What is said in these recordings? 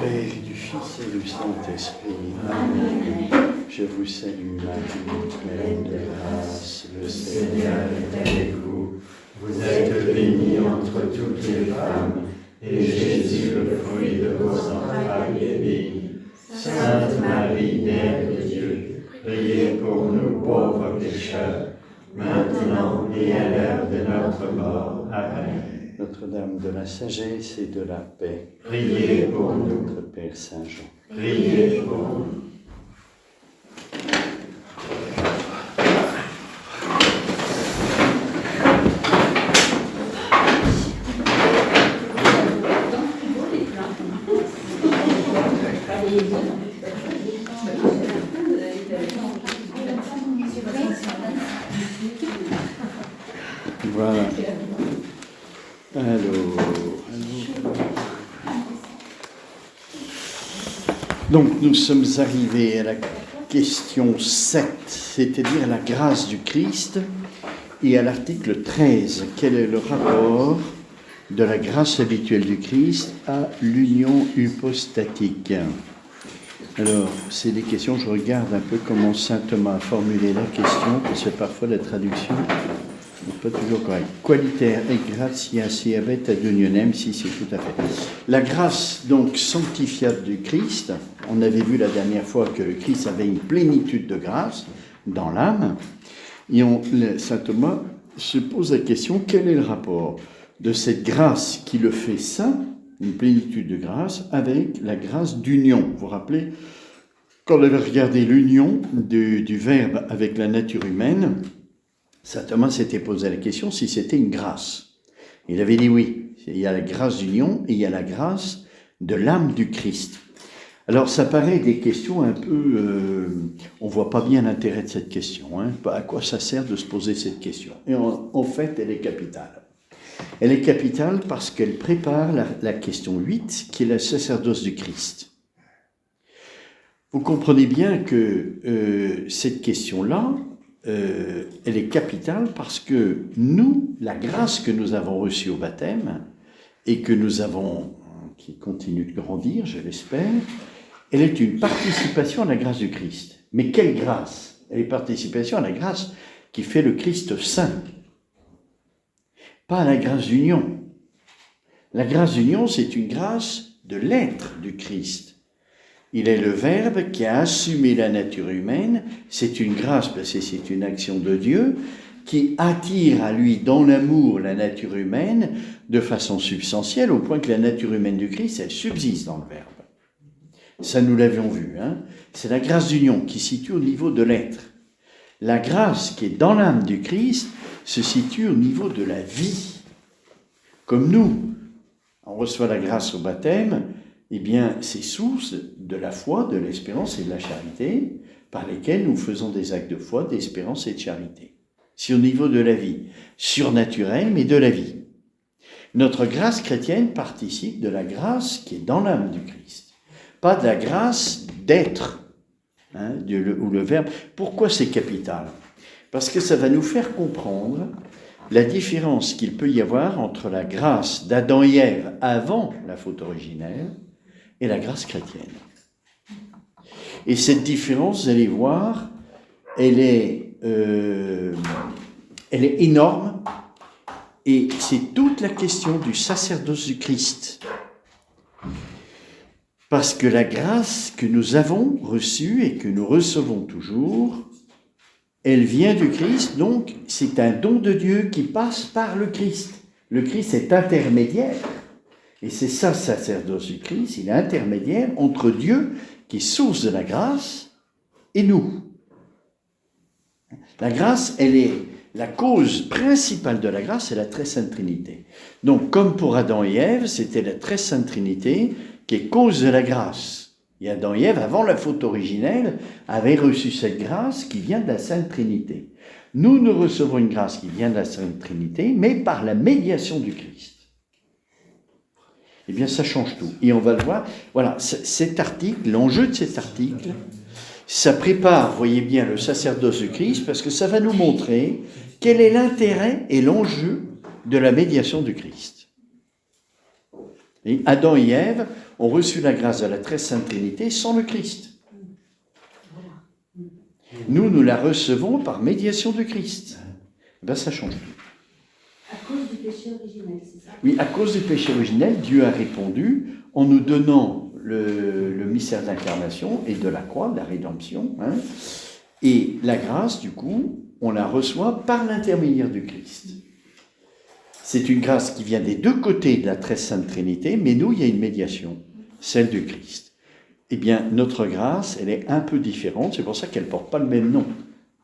Père, du Fils et du Saint-Esprit. Amen. Je vous salue Marie, pleine de grâce, le Seigneur est avec vous. Vous êtes bénie entre toutes les femmes, et Jésus, le fruit de vos entrailles, est béni. Sainte Marie, Mère de Dieu, priez pour nous pauvres pécheurs, maintenant et à l'heure de notre mort. Amen. Notre-Dame de la sagesse et de la paix, priez pour nous. Notre Père Saint-Jean, priez pour nous. Voilà. Donc nous sommes arrivés à la question 7, c'est-à-dire la grâce du Christ, et à l'article 13. Quel est le rapport de la grâce habituelle du Christ à l'union hypostatique? Alors, c'est des questions, je regarde un peu comment saint Thomas a formulé la question, parce que parfois la traduction n'est pas toujours correcte. Qualiter et gratia siavet ad unionem, si c'est tout à fait. La grâce, donc, sanctifiable du Christ, on avait vu la dernière fois que le Christ avait une plénitude de grâce dans l'âme, et saint Thomas se pose la question, quel est le rapport de cette grâce qui le fait saint, une plénitude de grâce, avec la grâce d'union? Vous vous rappelez, quand on avait regardé l'union du Verbe avec la nature humaine, saint Thomas s'était posé la question si c'était une grâce. Il avait dit oui, il y a la grâce d'union et il y a la grâce de l'âme du Christ. Alors ça paraît des questions un peu... on ne voit pas bien l'intérêt de cette question. Hein, à quoi ça sert de se poser cette question? Et en fait, elle est capitale. Elle est capitale parce qu'elle prépare la question 8, qui est le sacerdoce du Christ. Vous comprenez bien que cette question-là, elle est capitale parce que nous, la grâce que nous avons reçue au baptême, et que nous avons, qui continue de grandir, je l'espère, elle est une participation à la grâce du Christ. Mais quelle grâce? Elle est participation à la grâce qui fait le Christ saint. Pas à la grâce d'union. La grâce d'union, c'est une grâce de l'être du Christ. Il est le Verbe qui a assumé la nature humaine. C'est une grâce parce que c'est une action de Dieu qui attire à lui dans l'amour la nature humaine de façon substantielle au point que la nature humaine du Christ, elle subsiste dans le Verbe. Ça, nous l'avions vu. Hein. C'est la grâce d'union qui se situe au niveau de l'être. La grâce qui est dans l'âme du Christ se situe au niveau de la vie. Comme nous, on reçoit la grâce au baptême, eh bien, c'est source de la foi, de l'espérance et de la charité, par lesquelles nous faisons des actes de foi, d'espérance et de charité. C'est au niveau de la vie, surnaturelle, mais de la vie. Notre grâce chrétienne participe de la grâce qui est dans l'âme du Christ, pas de la grâce d'être, hein, ou le Verbe. Pourquoi c'est capital? Parce que ça va nous faire comprendre la différence qu'il peut y avoir entre la grâce d'Adam et Ève avant la faute originelle et la grâce chrétienne. Et cette différence, vous allez voir, elle est énorme, et c'est toute la question du sacerdoce du Christ. Parce que la grâce que nous avons reçue et que nous recevons toujours, elle vient du Christ, donc c'est un don de Dieu qui passe par le Christ. Le Christ est intermédiaire, et c'est ça le sacerdoce du Christ, il est intermédiaire entre Dieu, qui est source de la grâce, et nous. La grâce, elle est la cause principale de la grâce, c'est la très sainte Trinité. Donc, comme pour Adam et Ève, c'était la très sainte Trinité qui est cause de la grâce. Et Adam et Ève, avant la faute originelle, avaient reçu cette grâce qui vient de la Sainte Trinité. Nous recevons une grâce qui vient de la Sainte Trinité, mais par la médiation du Christ. Eh bien, ça change tout. Et on va le voir. Voilà, cet article, l'enjeu de cet article, ça prépare, voyez bien, le sacerdoce du Christ, parce que ça va nous montrer quel est l'intérêt et l'enjeu de la médiation du Christ. Et Adam et Ève ont reçu la grâce de la très sainte Trinité sans le Christ. Nous la recevons par médiation du Christ. Ben, ça change tout. À cause du péché originel, c'est ça? Oui, à cause du péché originel, Dieu a répondu en nous donnant le mystère de l'incarnation et de la croix, de la rédemption. Hein, et la grâce, du coup, on la reçoit par l'intermédiaire du Christ. C'est une grâce qui vient des deux côtés de la très sainte Trinité, mais nous, il y a une médiation, celle du Christ. Eh bien, notre grâce, elle est un peu différente, c'est pour ça qu'elle ne porte pas le même nom.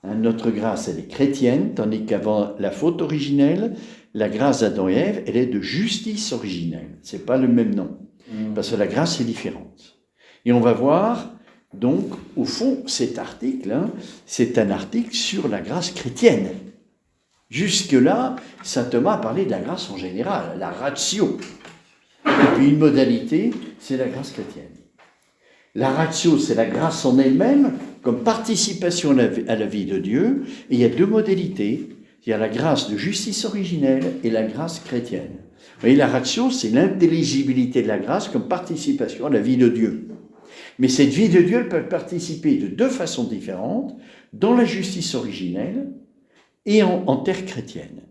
Hein, notre grâce, elle est chrétienne, tandis qu'avant la faute originelle, la grâce d'Adam et Ève, elle est de justice originelle. Ce n'est pas le même nom, parce que la grâce est différente. Et on va voir, donc, au fond, cet article, hein, c'est un article sur la grâce chrétienne. Jusque-là, saint Thomas a parlé de la grâce en général, la ratio. Et puis une modalité, c'est la grâce chrétienne. La ratio, c'est la grâce en elle-même, comme participation à la vie de Dieu. Et il y a deux modalités. Il y a la grâce de justice originelle et la grâce chrétienne. Vous voyez, la ratio, c'est l'intelligibilité de la grâce comme participation à la vie de Dieu. Mais cette vie de Dieu, elle peut participer de deux façons différentes, dans la justice originelle et en terre chrétienne.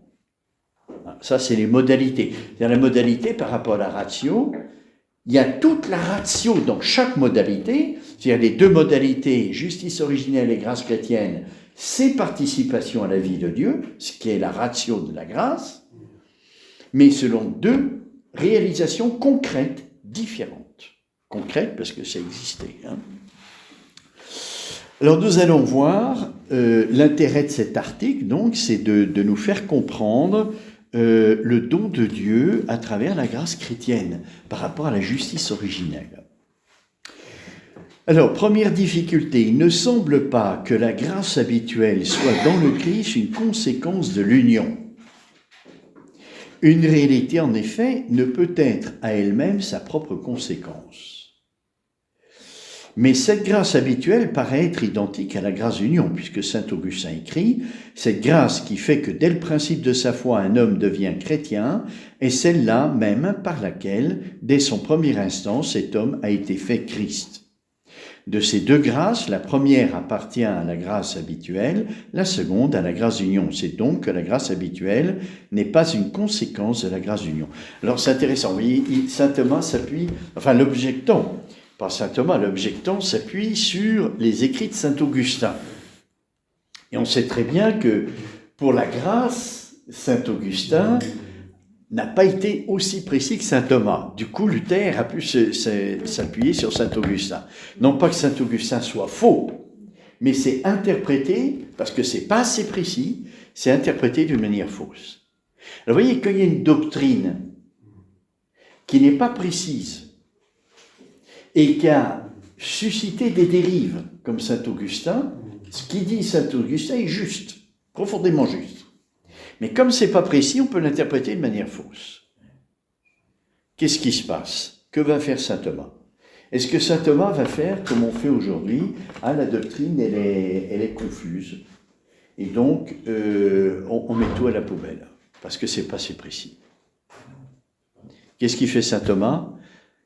Ça, c'est les modalités. C'est-à-dire la modalité par rapport à la ratio. Il y a toute la ratio dans chaque modalité, c'est-à-dire les deux modalités, justice originelle et grâce chrétienne, c'est participation à la vie de Dieu, ce qui est la ratio de la grâce, mais selon deux réalisations concrètes différentes. Concrètes parce que ça existait. Hein. Alors nous allons voir, l'intérêt de cet article, donc, c'est de nous faire comprendre le don de Dieu à travers la grâce chrétienne par rapport à la justice originelle. Alors, première difficulté, il ne semble pas que la grâce habituelle soit dans le Christ une conséquence de l'union. Une réalité, en effet, ne peut être à elle-même sa propre conséquence. Mais cette grâce habituelle paraît être identique à la grâce d'union, puisque saint Augustin écrit « Cette grâce qui fait que dès le principe de sa foi un homme devient chrétien est celle-là même par laquelle, dès son premier instant, cet homme a été fait Christ. De ces deux grâces, la première appartient à la grâce habituelle, la seconde à la grâce d'union. C'est donc que la grâce habituelle n'est pas une conséquence de la grâce d'union. » Alors c'est intéressant, oui, saint Thomas s'appuie, enfin l'objectant, pas saint Thomas, l'objectant s'appuie sur les écrits de saint Augustin. Et on sait très bien que pour la grâce, saint Augustin n'a pas été aussi précis que saint Thomas. Du coup, Luther a pu s'appuyer sur saint Augustin. Non pas que saint Augustin soit faux, mais c'est interprété, parce que c'est pas assez précis, c'est interprété d'une manière fausse. Alors vous voyez qu'il y a une doctrine qui n'est pas précise, et qui a suscité des dérives, comme saint Augustin, ce qui dit saint Augustin est juste, profondément juste. Mais comme ce n'est pas précis, on peut l'interpréter de manière fausse. Qu'est-ce qui se passe? Que va faire saint Thomas? Est-ce que saint Thomas va faire comme on fait aujourd'hui? Ah, la doctrine, elle est confuse. Et donc, on met tout à la poubelle, parce que ce n'est pas assez précis. Qu'est-ce qu'il fait saint Thomas?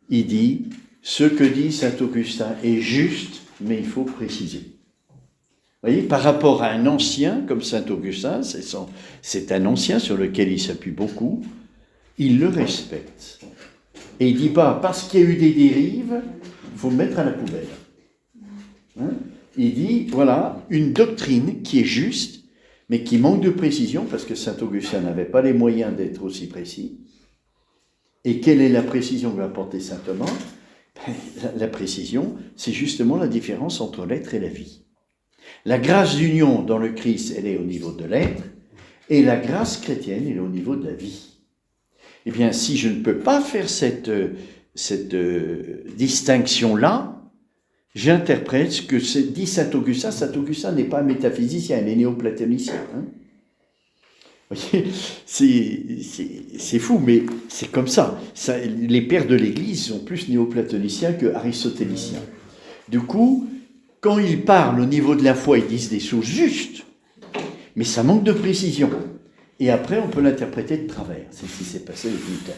Il dit... Ce que dit saint Augustin est juste, mais il faut préciser. Vous voyez, par rapport à un ancien comme saint Augustin, c'est un ancien sur lequel il s'appuie beaucoup, il le respecte. Et il ne dit pas, parce qu'il y a eu des dérives, il faut mettre à la poubelle. Hein? Il dit, voilà, une doctrine qui est juste, mais qui manque de précision, parce que saint Augustin n'avait pas les moyens d'être aussi précis. Et quelle est la précision que va apporter saint Thomas? La précision, c'est justement la différence entre l'être et la vie. La grâce d'union dans le Christ, elle est au niveau de l'être, et la grâce chrétienne, elle est au niveau de la vie. Eh bien, si je ne peux pas faire cette distinction-là, j'interprète ce que dit saint Augustin. Saint Augustin n'est pas un métaphysicien, il est néoplatonicien. Hein. Vous voyez, c'est fou, mais c'est comme ça. Les pères de l'Église sont plus néoplatoniciens que aristotéliciens. Du coup, quand ils parlent au niveau de la foi, ils disent des choses justes, mais ça manque de précision. Et après, on peut l'interpréter de travers. C'est ce qui s'est passé avec Luther.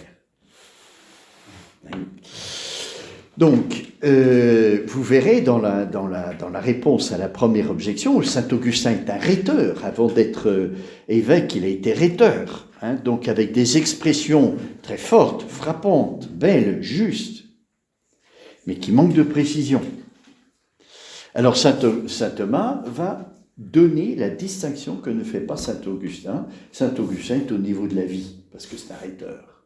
Donc, vous verrez dans la réponse à la première objection, saint Augustin est un rhéteur. Avant d'être évêque, il a été rhéteur. Hein, donc, avec des expressions très fortes, frappantes, belles, justes, mais qui manquent de précision. Alors, saint Thomas va donner la distinction que ne fait pas saint Augustin. Saint Augustin est au niveau de la vie, parce que c'est un rhéteur.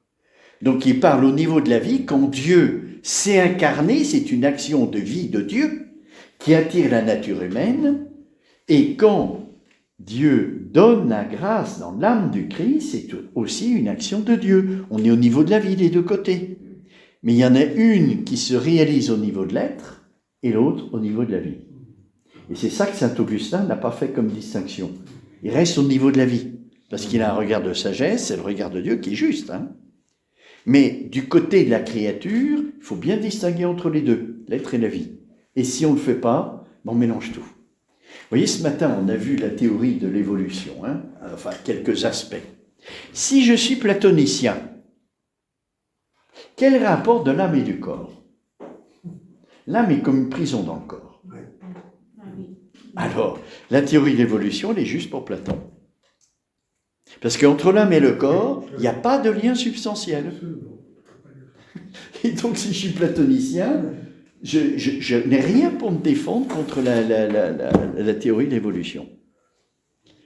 Donc, il parle au niveau de la vie quand Dieu s'est incarné, c'est une action de vie de Dieu qui attire la nature humaine, et quand Dieu donne la grâce dans l'âme du Christ, c'est aussi une action de Dieu. On est au niveau de la vie des deux côtés. Mais il y en a une qui se réalise au niveau de l'être et l'autre au niveau de la vie. Et c'est ça que saint Augustin n'a pas fait comme distinction. Il reste au niveau de la vie, parce qu'il a un regard de sagesse, c'est le regard de Dieu qui est juste. Hein. Mais du côté de la créature, il faut bien distinguer entre les deux, l'être et la vie. Et si on ne le fait pas, on mélange tout. Vous voyez, ce matin, on a vu la théorie de l'évolution, hein, enfin quelques aspects. Si je suis platonicien, quel rapport de l'âme et du corps? L'âme est comme une prison dans le corps. Alors, la théorie de l'évolution, elle est juste pour Platon. Parce qu'entre l'âme et le corps, il n'y a pas de lien substantiel. Et donc, si je suis platonicien, je n'ai rien pour me défendre contre la théorie de l'évolution.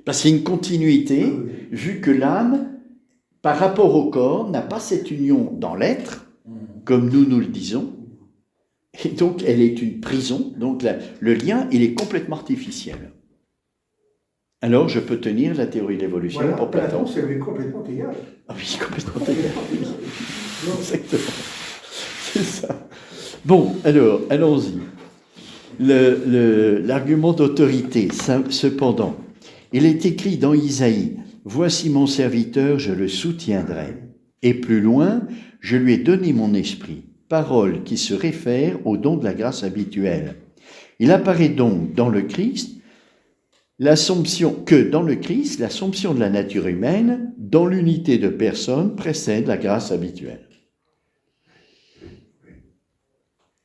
Parce qu'il y a une continuité, vu que l'âme, par rapport au corps, n'a pas cette union dans l'être, comme nous le disons, et donc elle est une prison, donc le lien, il est complètement artificiel. Alors je peux tenir la théorie de l'évolution voilà, pour Platon. C'est complètement égal. Ah oui, complètement égal. Oui. Exactement. C'est ça. Bon, alors, allons-y. L'argument d'autorité, cependant, il est écrit dans Isaïe, « Voici mon serviteur, je le soutiendrai. » Et plus loin, « Je lui ai donné mon esprit. » Parole qui se réfère au don de la grâce habituelle. Il apparaît donc dans le Christ l'assomption de la nature humaine dans l'unité de personne précède la grâce habituelle.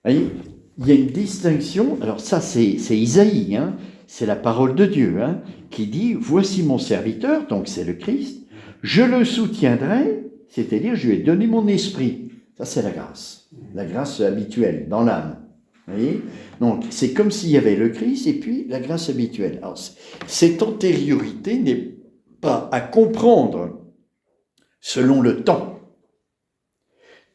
Vous voyez, il y a une distinction, alors ça c'est Isaïe, hein, c'est la parole de Dieu, hein, qui dit « Voici mon serviteur », donc c'est le Christ, « Je le soutiendrai », c'est-à-dire je lui ai donné mon esprit. Ça c'est la grâce habituelle dans l'âme. Vous voyez ? Donc c'est comme s'il y avait le Christ et puis la grâce habituelle. Alors, cette antériorité n'est pas à comprendre selon le temps.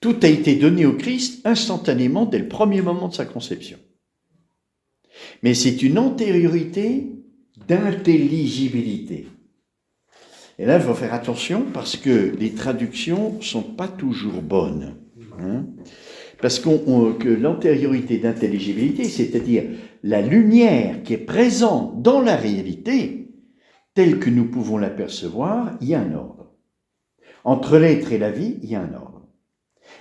Tout a été donné au Christ instantanément dès le premier moment de sa conception. Mais c'est une antériorité d'intelligibilité. Et là, il faut faire attention parce que les traductions ne sont pas toujours bonnes. Hein, parce que l'antériorité d'intelligibilité, c'est-à-dire la lumière qui est présente dans la réalité, telle que nous pouvons l'apercevoir, il y a un ordre. Entre l'être et la vie, il y a un ordre.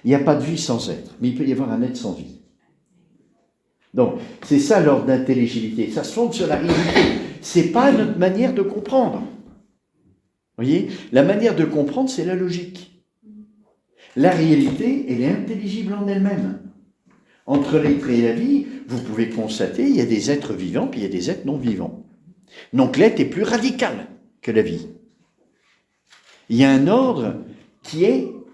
Il n'y a pas de vie sans être, mais il peut y avoir un être sans vie. Donc, c'est ça l'ordre d'intelligibilité. Ça se fonde sur la réalité. Ce n'est pas notre manière de comprendre. Vous voyez, la manière de comprendre, c'est la logique. La réalité, elle est intelligible en elle-même. Entre l'être et la vie, vous pouvez constater, il y a des êtres vivants, puis il y a des êtres non vivants. Donc l'être est plus radical que la vie. Il y a un ordre qui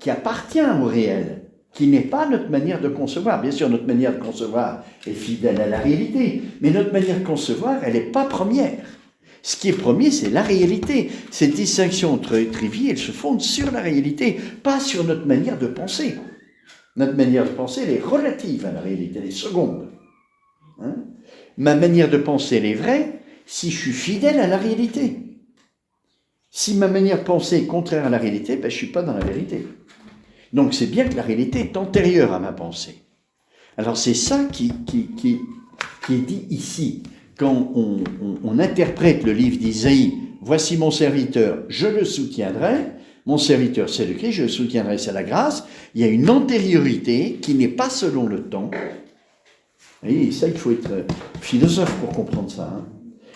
appartient au réel, qui n'est pas notre manière de concevoir. Bien sûr, notre manière de concevoir est fidèle à la réalité, mais notre manière de concevoir, elle n'est pas première. Ce qui est premier, c'est la réalité. Cette distinction entre être et vie, elle se fonde sur la réalité, pas sur notre manière de penser. Notre manière de penser, elle est relative à la réalité, elle est seconde. Hein ? Ma manière de penser, elle est vraie si je suis fidèle à la réalité. Si ma manière de penser est contraire à la réalité, ben, je ne suis pas dans la vérité. Donc c'est bien que la réalité est antérieure à ma pensée. Alors c'est ça qui est dit ici. Quand on interprète le livre d'Isaïe, « Voici mon serviteur, je le soutiendrai », mon serviteur c'est le Christ, je le soutiendrai, c'est la grâce, il y a une antériorité qui n'est pas selon le temps. Et ça, il faut être philosophe pour comprendre ça. Hein.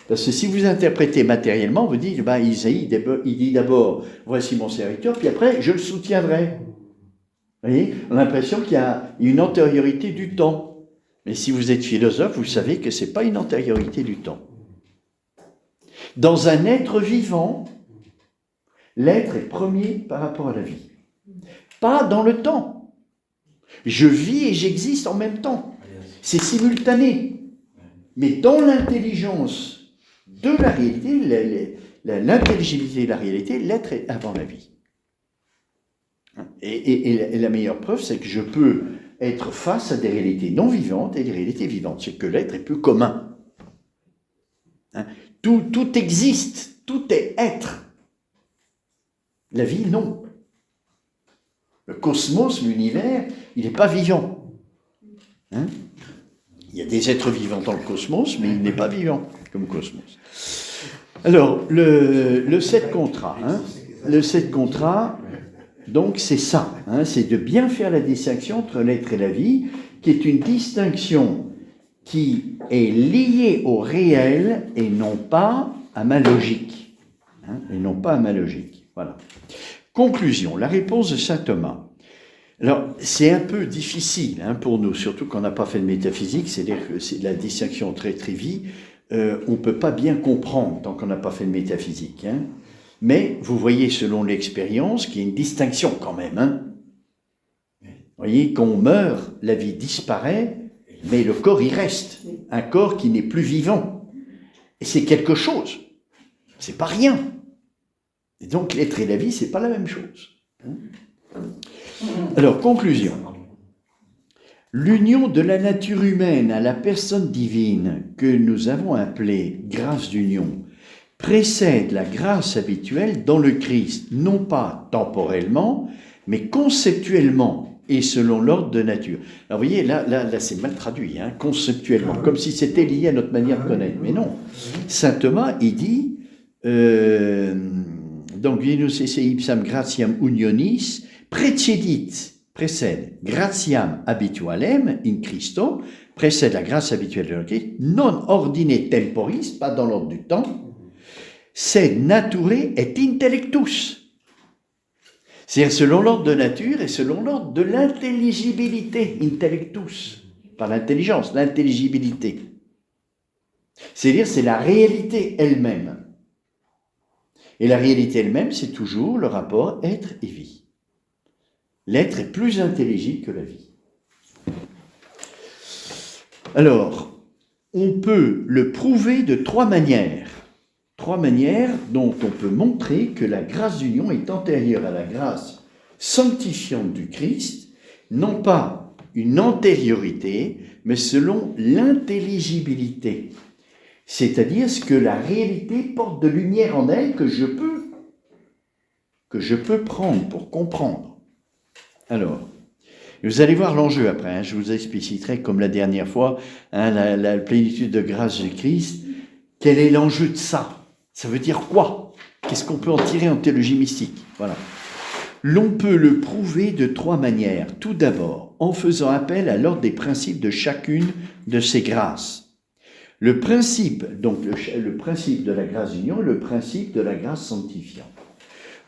Parce que si vous interprétez matériellement, vous dites, Isaïe, il dit d'abord, « Voici mon serviteur », puis après, « Je le soutiendrai ». Vous voyez, on a l'impression qu'il y a une antériorité du temps. Mais si vous êtes philosophe, vous savez que ce n'est pas une antériorité du temps. Dans un être vivant, l'être est premier par rapport à la vie. Pas dans le temps. Je vis et j'existe en même temps. C'est simultané. Mais dans l'intelligence de la réalité, l'intelligibilité de la réalité, l'être est avant la vie. Et la meilleure preuve, c'est que je peux être face à des réalités non vivantes et des réalités vivantes. C'est que l'être est plus commun. Tout existe, tout est être. La vie, non. Le cosmos, l'univers, il n'est pas vivant. Il y a des êtres vivants dans le cosmos, mais il n'est pas vivant comme cosmos. Alors, le 7 contrat. Le 7 contrat, donc c'est ça. C'est de bien faire la distinction entre l'être et la vie, qui est une distinction qui est liée au réel et non pas à ma logique. Et non pas à ma logique. Voilà. Conclusion, la réponse de saint Thomas. Alors, c'est un peu difficile pour nous, surtout quand on n'a pas fait de métaphysique, c'est-à-dire que c'est de la distinction très trivie, on ne peut pas bien comprendre tant qu'on n'a pas fait de métaphysique. Mais vous voyez, selon l'expérience, qu'il y a une distinction quand même. Vous voyez, quand on meurt, la vie disparaît, mais le corps y reste. Un corps qui n'est plus vivant. Et c'est quelque chose. C'est pas rien. Et donc, l'être et la vie, c'est pas la même chose. Alors, conclusion. L'union de la nature humaine à la personne divine que nous avons appelée grâce d'union précède la grâce habituelle dans le Christ, non pas temporellement, mais conceptuellement et selon l'ordre de nature. Alors, vous voyez, là c'est mal traduit, conceptuellement, comme si c'était lié à notre manière de connaître. Mais non. Saint Thomas, il dit, donc, Venus esse ipsam gratiam unionis, précède gratiam habitualem in Christo, précède la grâce habituelle de Christ, non ordine temporis, pas dans l'ordre du temps, sed nature et intellectus. C'est-à-dire selon l'ordre de nature et selon l'ordre de l'intelligibilité, intellectus, par l'intelligence, l'intelligibilité. C'est-à-dire c'est la réalité elle-même. Et la réalité elle-même, c'est toujours le rapport être et vie. L'être est plus intelligible que la vie. Alors, on peut le prouver de trois manières. Trois manières dont on peut montrer que la grâce d'union est antérieure à la grâce sanctifiante du Christ, non pas une antériorité, mais selon l'intelligibilité. C'est-à-dire ce que la réalité porte de lumière en elle que je peux prendre pour comprendre. Alors, vous allez voir l'enjeu après, je vous expliciterai comme la dernière fois, la plénitude de grâce du Christ. Quel est l'enjeu de ça? Ça veut dire quoi? Qu'est-ce qu'on peut en tirer en théologie mystique? Voilà. L'on peut le prouver de trois manières. Tout d'abord, en faisant appel à l'ordre des principes de chacune de ces grâces. Le principe, donc le principe de la grâce d'union, le principe de la grâce sanctifiante.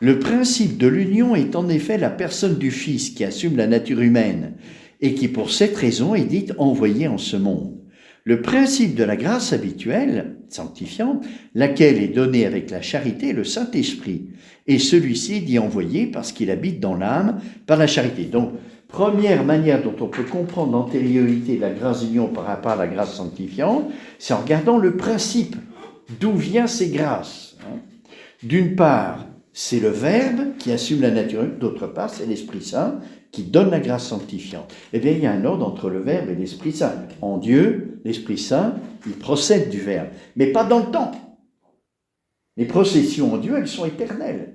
Le principe de l'union est en effet la personne du Fils qui assume la nature humaine et qui pour cette raison est dite envoyée en ce monde. Le principe de la grâce habituelle, sanctifiante, laquelle est donnée avec la charité, le Saint-Esprit, et celui-ci est dit envoyé parce qu'il habite dans l'âme par la charité. Donc, première manière dont on peut comprendre l'antériorité de la grâce d'union par rapport à la grâce sanctifiante, c'est en regardant le principe, d'où viennent ces grâces. D'une part, c'est le Verbe qui assume la nature humaine, d'autre part, c'est l'Esprit Saint qui donne la grâce sanctifiante. Eh bien, il y a un ordre entre le Verbe et l'Esprit Saint. En Dieu, l'Esprit Saint, il procède du Verbe, mais pas dans le temps. Les processions en Dieu, elles sont éternelles.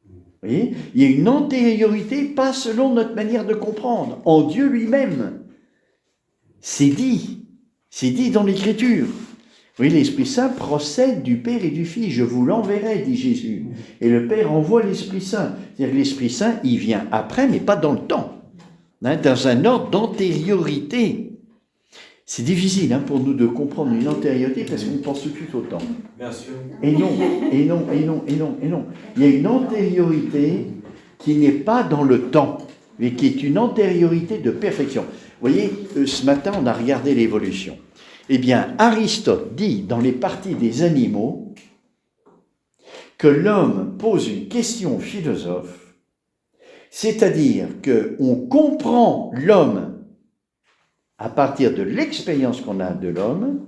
Vous voyez, il y a une antériorité, pas selon notre manière de comprendre. En Dieu lui-même, c'est dit dans l'Écriture. Oui, l'Esprit Saint procède du Père et du Fils. Je vous l'enverrai, dit Jésus. Et le Père envoie l'Esprit Saint. C'est-à-dire que l'Esprit Saint, il vient après, mais pas dans le temps. Dans un ordre d'antériorité. C'est difficile pour nous de comprendre une antériorité parce qu'on pense tout de suite au temps. Bien sûr. Et non. Il y a une antériorité qui n'est pas dans le temps. mais qui est une antériorité de perfection. Vous voyez, ce matin, on a regardé l'évolution. Eh bien, Aristote dit dans les parties des animaux que l'homme pose une question philosophe, c'est-à-dire qu'on comprend l'homme à partir de l'expérience qu'on a de l'homme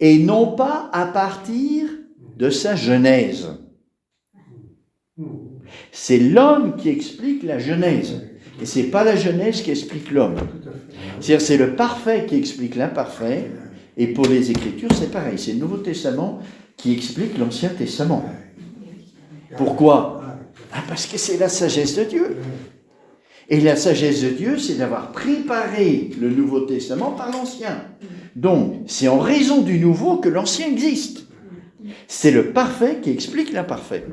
et non pas à partir de sa genèse. C'est l'homme qui explique la genèse. Et ce n'est pas la genèse qui explique l'homme. C'est-à-dire c'est le parfait qui explique l'imparfait. Et pour les Écritures, c'est pareil. C'est le Nouveau Testament qui explique l'Ancien Testament. Pourquoi ? Parce que c'est la sagesse de Dieu. Et la sagesse de Dieu, c'est d'avoir préparé le Nouveau Testament par l'Ancien. Donc, c'est en raison du Nouveau que l'Ancien existe. C'est le parfait qui explique l'imparfait.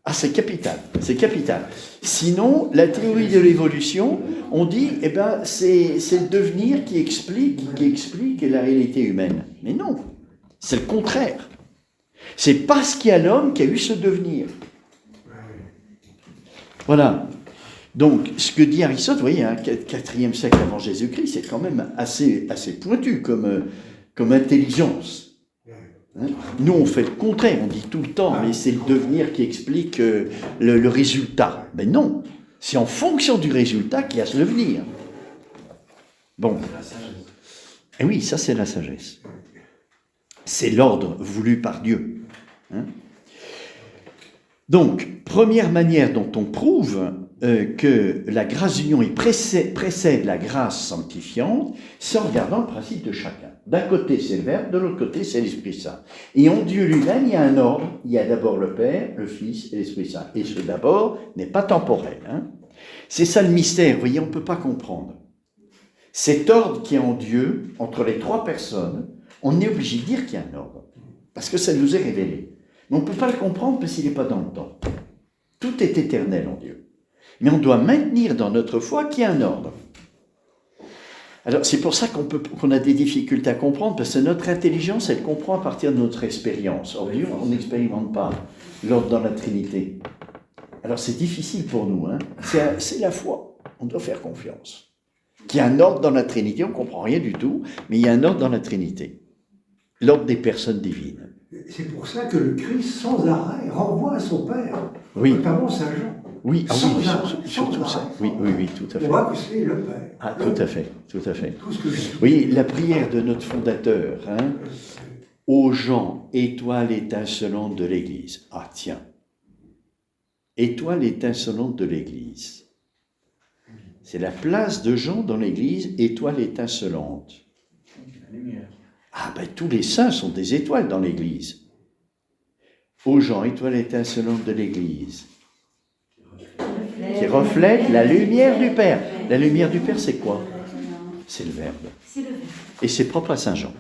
Ah, c'est capital, c'est capital. Sinon, la théorie de l'évolution, on dit, c'est le devenir qui explique la réalité humaine. Mais non, c'est le contraire. C'est parce qu'il y a l'homme qui a eu ce devenir. Voilà. Donc, ce que dit Aristote, vous voyez, 4e siècle avant Jésus-Christ, c'est quand même assez pointu comme intelligence. Nous, on fait le contraire, on dit tout le temps, mais c'est le devenir qui explique le résultat. Mais non, c'est en fonction du résultat qu'il y a ce devenir. Bon. Et oui, ça c'est la sagesse. C'est l'ordre voulu par Dieu. Donc, première manière dont on prouve que la grâce d'union précède la grâce sanctifiante, c'est en regardant le principe de chacun. D'un côté, c'est le Verbe, de l'autre côté, c'est l'Esprit Saint. Et en Dieu lui-même, il y a un ordre. Il y a d'abord le Père, le Fils et l'Esprit Saint. Et ce d'abord n'est pas temporel. C'est ça le mystère, vous voyez, on ne peut pas comprendre. Cet ordre qui est en Dieu, entre les trois personnes, on est obligé de dire qu'il y a un ordre. Parce que ça nous est révélé. Mais on ne peut pas le comprendre parce qu'il n'est pas dans le temps. Tout est éternel en Dieu. Mais on doit maintenir dans notre foi qu'il y a un ordre. Alors, c'est pour ça qu'on a des difficultés à comprendre, parce que notre intelligence, elle comprend à partir de notre expérience. Or, Dieu, on n'expérimente pas l'ordre dans la Trinité. Alors, c'est difficile pour nous. C'est la foi. On doit faire confiance. Qu'il y a un ordre dans la Trinité, on ne comprend rien du tout, mais il y a un ordre dans la Trinité. L'ordre des personnes divines. C'est pour ça que le Christ, sans arrêt, renvoie à son Père, oui. Notamment Saint Jean. Oui, surtout ça. Oui, tout à fait. On voit que c'est le Père. Ah, tout à fait. Oui, la prière de notre fondateur, ô Jean, étoile étincelante de l'Église. Ah, tiens. Étoile étincelante de l'Église. C'est la place de Jean dans l'Église, étoile étincelante. Ah, tous les saints sont des étoiles dans l'Église. Ô Jean, étoile étincelante de l'Église. Qui reflète la lumière du Père. La lumière du Père, c'est quoi ? C'est le Verbe. Et c'est propre à Saint Jean.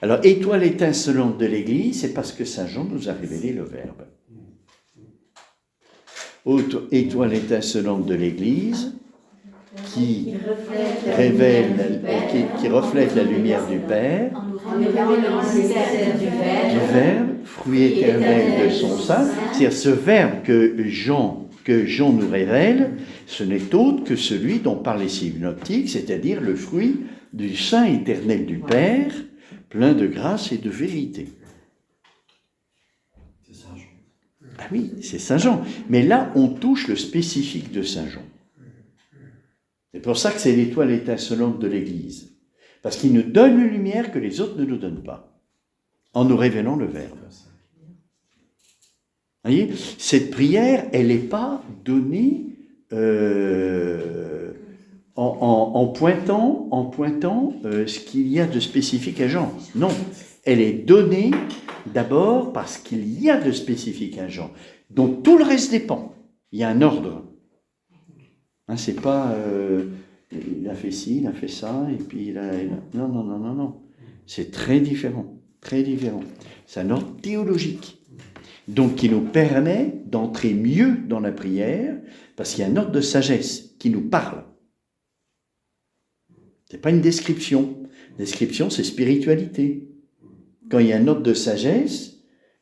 Alors, étoile étincelante de l'Église, c'est parce que Saint Jean nous a révélé le Verbe. Étoile étincelante de l'Église, qui reflète la lumière du Père, du Verbe, fruit éternel de son sein. C'est-à-dire ce Verbe que Jean nous révèle, ce n'est autre que celui dont parlent les synoptiques, c'est-à-dire le fruit du sein éternel du Père, plein de grâce et de vérité. C'est Saint Jean. Ah oui, c'est Saint Jean. Mais là, on touche le spécifique de Saint Jean. C'est pour ça que c'est l'étoile étincelante de l'Église. Parce qu'il nous donne une lumière que les autres ne nous donnent pas, en nous révélant le Verbe. Vous voyez, cette prière, elle n'est pas donnée en pointant ce qu'il y a de spécifique à Jean. Non, elle est donnée d'abord parce qu'il y a de spécifique à Jean. Donc tout le reste dépend. Il y a un ordre. C'est pas il a fait ci, il a fait ça, et puis il a... Non. C'est très différent. C'est un ordre théologique. Donc qui nous permet d'entrer mieux dans la prière, parce qu'il y a un ordre de sagesse qui nous parle. C'est pas une description. Description, c'est spiritualité. Quand il y a un ordre de sagesse,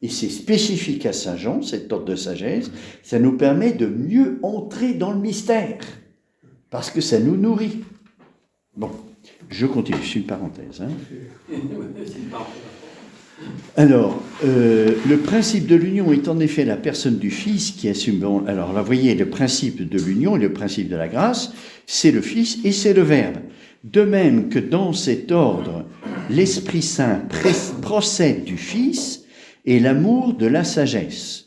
et c'est spécifique à Saint Jean, cette ordre de sagesse, ça nous permet de mieux entrer dans le mystère, parce que ça nous nourrit. Bon, je continue, c'est une parenthèse. Alors, le principe de l'union est en effet la personne du Fils qui assume... Bon, alors là, vous voyez, le principe de l'union et le principe de la grâce, c'est le Fils et c'est le Verbe. De même que dans cet ordre, l'Esprit Saint procède du Fils et l'amour de la sagesse.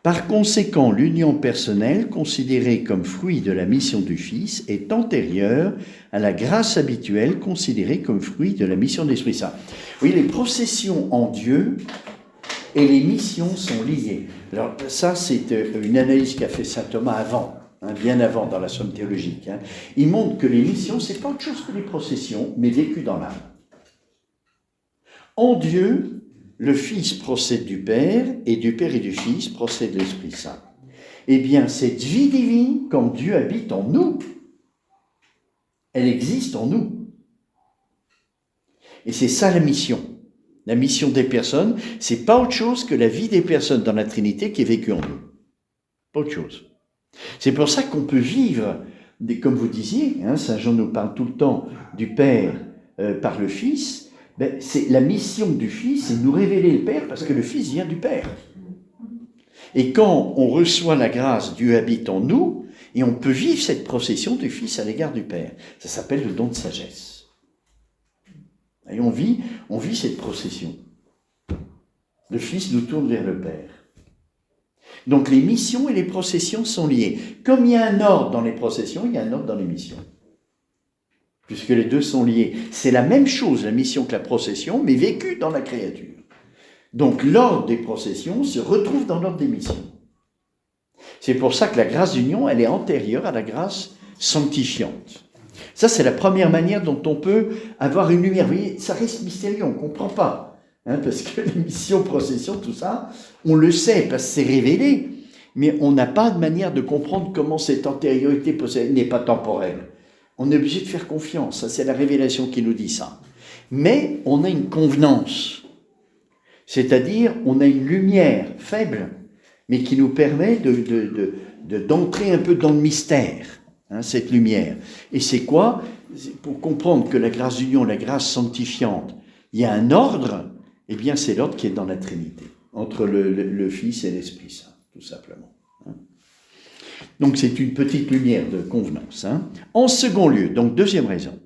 Par conséquent, l'union personnelle, considérée comme fruit de la mission du Fils, est antérieure à la grâce habituelle, considérée comme fruit de la mission de l'Esprit Saint. Oui, les processions en Dieu et les missions sont liées. Alors ça, c'est une analyse qu'a fait saint Thomas avant, bien avant dans la Somme théologique. Il montre que les missions, c'est pas autre chose que les processions, mais vécues dans l'âme. En Dieu, le Fils procède du Père, et du Père et du Fils procède l'Esprit Saint. Eh bien, cette vie divine, quand Dieu habite en nous, elle existe en nous. Et c'est ça la mission. La mission des personnes, c'est pas autre chose que la vie des personnes dans la Trinité qui est vécue en nous. Pas autre chose. C'est pour ça qu'on peut vivre, comme vous disiez, Saint Jean nous parle tout le temps du Père par le Fils. C'est la mission du Fils, c'est de nous révéler le Père, parce que le Fils vient du Père. Et quand on reçoit la grâce, Dieu habite en nous, et on peut vivre cette procession du Fils à l'égard du Père. Ça s'appelle le don de sagesse. Et on vit cette procession. Le Fils nous tourne vers le Père. Donc les missions et les processions sont liées. Comme il y a un ordre dans les processions, il y a un ordre dans les missions. Puisque les deux sont liés. C'est la même chose, la mission, que la procession, mais vécue dans la créature. Donc l'ordre des processions se retrouve dans l'ordre des missions. C'est pour ça que la grâce d'union, elle est antérieure à la grâce sanctifiante. Ça, c'est la première manière dont on peut avoir une lumière. Vous voyez, ça reste mystérieux, on ne comprend pas. Parce que les missions, processions, tout ça, on le sait, parce que c'est révélé. Mais on n'a pas de manière de comprendre comment cette antériorité n'est pas temporelle. On est obligé de faire confiance, ça c'est la révélation qui nous dit ça. Mais on a une convenance, c'est-à-dire on a une lumière faible, mais qui nous permet d'entrer un peu dans le mystère, cette lumière. Et c'est quoi? Pour comprendre que la grâce d'union, la grâce sanctifiante, il y a un ordre, eh bien c'est l'ordre qui est dans la Trinité, entre le Fils et l'Esprit Saint, tout simplement. Donc c'est une petite lumière de convenance. En second lieu, donc deuxième raison,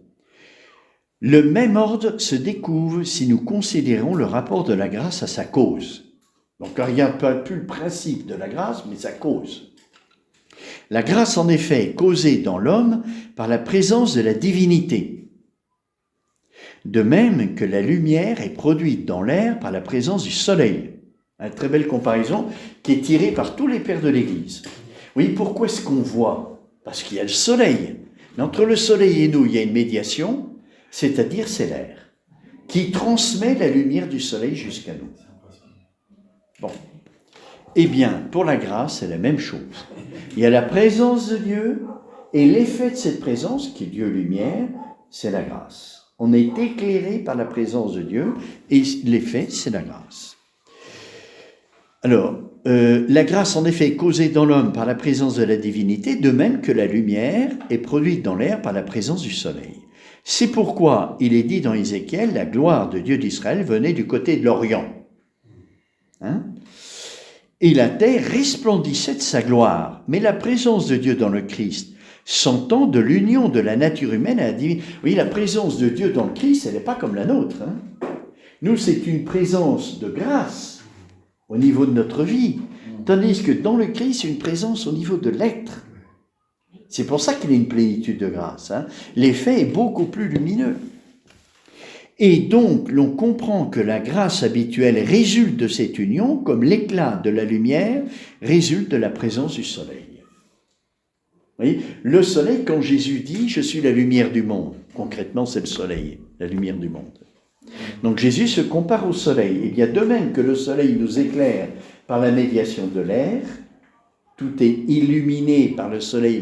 le même ordre se découvre si nous considérons le rapport de la grâce à sa cause. Donc on ne regarde pas plus le principe de la grâce, mais sa cause. La grâce en effet est causée dans l'homme par la présence de la divinité. De même que la lumière est produite dans l'air par la présence du soleil. Une très belle comparaison qui est tirée par tous les pères de l'Église. Oui, pourquoi est-ce qu'on voit? Parce qu'il y a le soleil. Mais entre le soleil et nous, il y a une médiation, c'est-à-dire c'est l'air, qui transmet la lumière du soleil jusqu'à nous. Bon. Eh bien, pour la grâce, c'est la même chose. Il y a la présence de Dieu, et l'effet de cette présence, qui est Dieu-lumière, c'est la grâce. On est éclairé par la présence de Dieu, et l'effet, c'est la grâce. Alors, la grâce en effet est causée dans l'homme par la présence de la divinité, de même que la lumière est produite dans l'air par la présence du soleil. C'est pourquoi il est dit dans Ézéchiel, la gloire de Dieu d'Israël venait du côté de l'Orient. Et la terre resplendissait de sa gloire. Mais la présence de Dieu dans le Christ s'entend de l'union de la nature humaine à la divinité. Oui, la présence de Dieu dans le Christ, elle n'est pas comme la nôtre. Nous, c'est une présence de grâce au niveau de notre vie, tandis que dans le Christ, c'est une présence au niveau de l'être. C'est pour ça qu'il y a une plénitude de grâce. L'effet est beaucoup plus lumineux. Et donc, l'on comprend que la grâce habituelle résulte de cette union, comme l'éclat de la lumière résulte de la présence du soleil. Vous voyez, le soleil, quand Jésus dit « Je suis la lumière du monde », concrètement, c'est le soleil, la lumière du monde. Donc Jésus se compare au soleil. Il y a de même que le soleil nous éclaire par la médiation de l'air, tout est illuminé par le soleil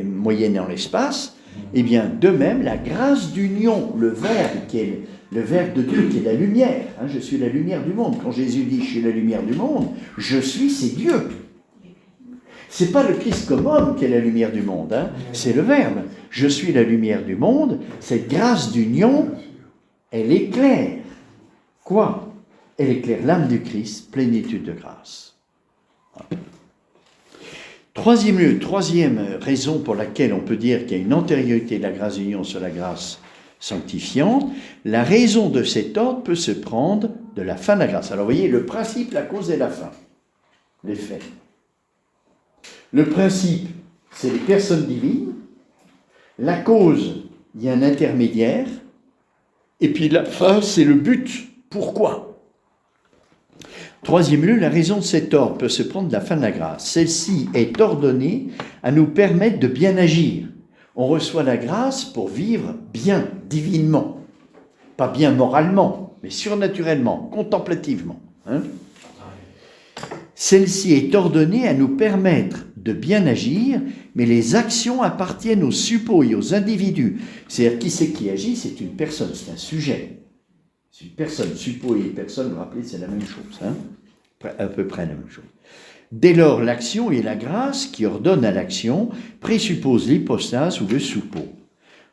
moyennant l'espace, et bien de même la grâce d'union, le Verbe qui est le Verbe de Dieu qui est la lumière. Hein, je suis la lumière du monde. Quand Jésus dit je suis la lumière du monde, je suis, c'est Dieu. C'est pas le Christ comme homme qui est la lumière du monde, hein, c'est le Verbe. Je suis la lumière du monde. Cette grâce d'union, elle éclaire. Quoi? Elle éclaire l'âme du Christ, plénitude de grâce. Troisième raison pour laquelle on peut dire qu'il y a une antériorité de la grâce d'union sur la grâce sanctifiante, la raison de cet ordre peut se prendre de la fin de la grâce. Alors vous voyez, le principe, la cause et la fin. Les faits. Le principe, c'est les personnes divines. La cause, il y a un intermédiaire. Et puis la fin, c'est le but. Pourquoi ? Troisième lieu, la raison de cet ordre peut se prendre de la fin de la grâce. Celle-ci est ordonnée à nous permettre de bien agir. On reçoit la grâce pour vivre bien, divinement. Pas bien moralement, mais surnaturellement, contemplativement. Hein ? Celle-ci est ordonnée à nous permettre de bien agir, mais les actions appartiennent aux suppôts et aux individus. C'est-à-dire, qui c'est qui agit? C'est une personne, c'est un sujet. C'est une personne, suppôt et personne, vous vous rappelez, c'est la même chose, hein? À peu près la même chose. Dès lors, l'action et la grâce qui ordonnent à l'action présupposent l'hypostase ou le suppôt.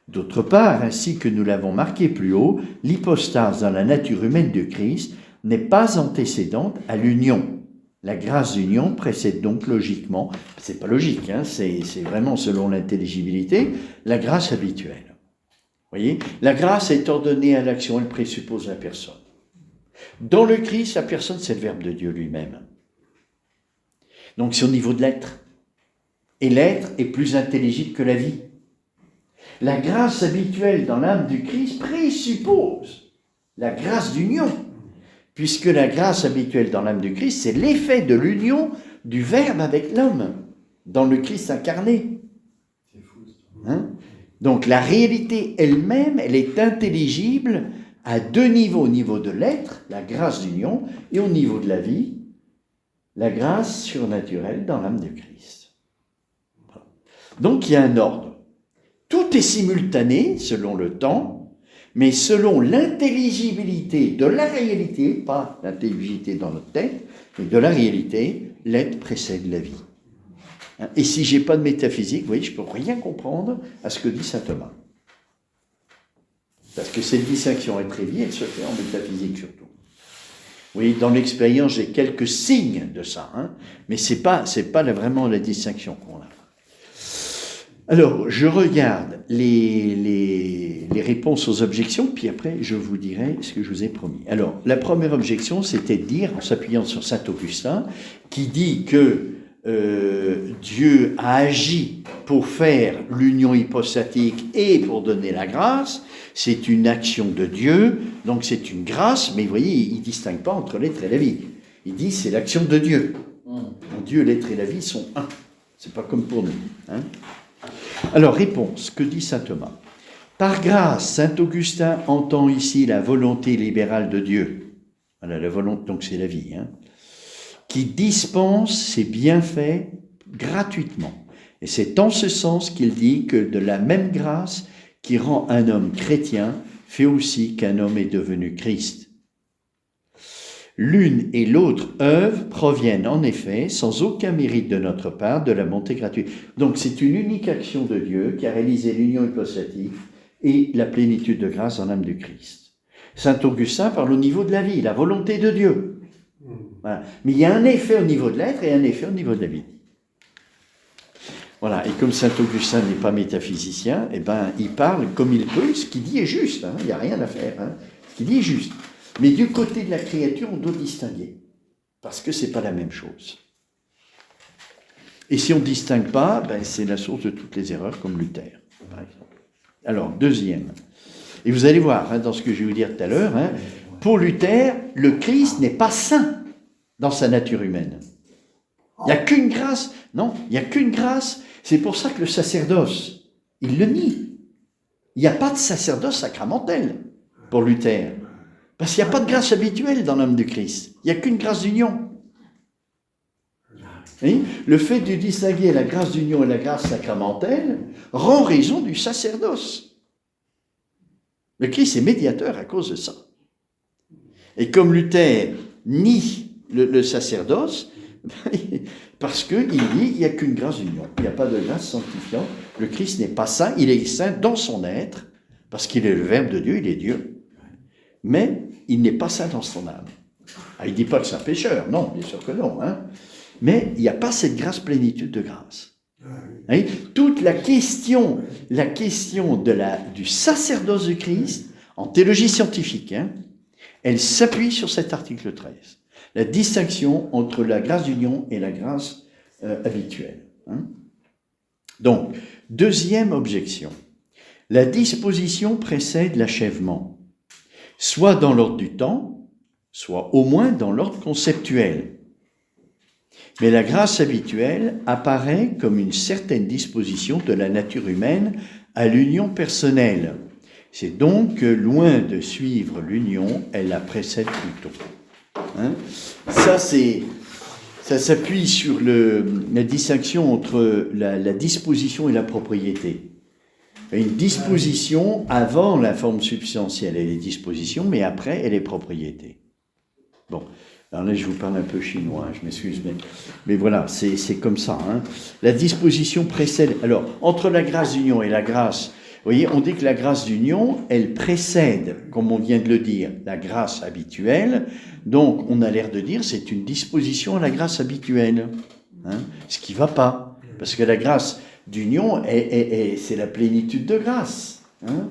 D'autre part, ainsi que nous l'avons marqué plus haut, l'hypostase dans la nature humaine de Christ n'est pas antécédente à l'union. La grâce d'union précède donc logiquement, c'est pas logique, hein, c'est vraiment selon l'intelligibilité, la grâce habituelle. Vous voyez, la grâce est ordonnée à l'action, elle présuppose la personne. Dans le Christ, la personne, c'est le Verbe de Dieu lui-même. Donc c'est au niveau de l'être. Et l'être est plus intelligible que la vie. La grâce habituelle dans l'âme du Christ présuppose la grâce d'union, puisque la grâce habituelle dans l'âme du Christ, c'est l'effet de l'union du Verbe avec l'homme, dans le Christ incarné. Hein? Donc la réalité elle-même, elle est intelligible à deux niveaux, au niveau de l'être, la grâce d'union, et au niveau de la vie, la grâce surnaturelle dans l'âme du Christ. Donc il y a un ordre. Tout est simultané selon le temps, mais selon l'intelligibilité de la réalité, pas l'intelligibilité dans notre tête, mais de la réalité, l'être précède la vie. Et si je n'ai pas de métaphysique, vous voyez, je ne peux rien comprendre à ce que dit saint Thomas. Parce que cette distinction est très vie, elle se fait en métaphysique surtout. Oui, dans l'expérience, j'ai quelques signes de ça, hein, mais ce n'est pas vraiment la distinction qu'on a. Alors, je regarde les réponses aux objections, puis après, je vous dirai ce que je vous ai promis. Alors, la première objection, c'était de dire, en s'appuyant sur saint Augustin, qui dit que Dieu a agi pour faire l'union hypostatique et pour donner la grâce, c'est une action de Dieu, donc c'est une grâce, mais vous voyez, il ne distingue pas entre l'être et la vie. Il dit c'est l'action de Dieu. Dieu, l'être et la vie sont un. C'est pas comme pour nous. Hein. Alors, réponse, que dit saint Thomas? Par grâce, saint Augustin entend ici la volonté libérale de Dieu. Voilà, la volonté, donc c'est la vie, hein, qui dispense ses bienfaits gratuitement. Et c'est en ce sens qu'il dit que de la même grâce qui rend un homme chrétien fait aussi qu'un homme est devenu Christ. L'une et l'autre œuvre proviennent en effet, sans aucun mérite de notre part, de la bonté gratuite. Donc c'est une unique action de Dieu qui a réalisé l'union hypostatique et la plénitude de grâce en l'âme du Christ. Saint Augustin parle au niveau de la vie, la volonté de Dieu. Voilà. Mais il y a un effet au niveau de l'être et un effet au niveau de la vie. Voilà, et comme saint Augustin n'est pas métaphysicien, eh ben, il parle comme il peut, ce qu'il dit est juste, hein, il n'y a rien à faire, hein, ce qu'il dit est juste. Mais du côté de la créature, on doit distinguer, parce que ce n'est pas la même chose. Et si on ne distingue pas, ben, c'est la source de toutes les erreurs, comme Luther, par exemple. Alors, deuxième, et vous allez voir, hein, dans ce que je vais vous dire tout à l'heure, hein, pour Luther, le Christ n'est pas saint dans sa nature humaine. Il n'y a qu'une grâce, non, il n'y a qu'une grâce. C'est pour ça que le sacerdoce, il le nie. Il n'y a pas de sacerdoce sacramentel pour Luther. Parce qu'il n'y a pas de grâce habituelle dans l'homme du Christ. Il n'y a qu'une grâce d'union. Oui, le fait de distinguer la grâce d'union et la grâce sacramentelle rend raison du sacerdoce. Le Christ est médiateur à cause de ça. Et comme Luther nie le sacerdoce, parce qu'il dit il n'y a qu'une grâce d'union, il n'y a pas de grâce sanctifiante. Le Christ n'est pas saint, il est saint dans son être, parce qu'il est le Verbe de Dieu, il est Dieu. Mais il n'est pas saint dans son âme. Ah, il ne dit pas que c'est un pécheur, non, bien sûr que non. Hein. Mais il n'y a pas cette grâce plénitude de grâce. Hein. Toute la question du sacerdoce du Christ, en théologie scientifique, hein, elle s'appuie sur cet article 13. La distinction entre la grâce d'union et la grâce habituelle. Hein. Donc, deuxième objection. La disposition précède l'achèvement, soit dans l'ordre du temps, soit au moins dans l'ordre conceptuel. Mais la grâce habituelle apparaît comme une certaine disposition de la nature humaine à l'union personnelle. C'est donc que, loin de suivre l'union, elle la précède plutôt. Hein? Ça s'appuie sur la distinction entre la disposition et la propriété. Une disposition avant la forme substantielle, elle est disposition, mais après, elle est propriété. Bon, alors là, je vous parle un peu chinois, je m'excuse, mais voilà, c'est comme ça. Hein. La disposition précède... Alors, entre la grâce d'union et la grâce... Vous voyez, on dit que la grâce d'union, elle précède, comme on vient de le dire, la grâce habituelle. Donc, on a l'air de dire c'est une disposition à la grâce habituelle. Hein, ce qui ne va pas. Parce que la grâce d'union, c'est la plénitude de grâce. Hein.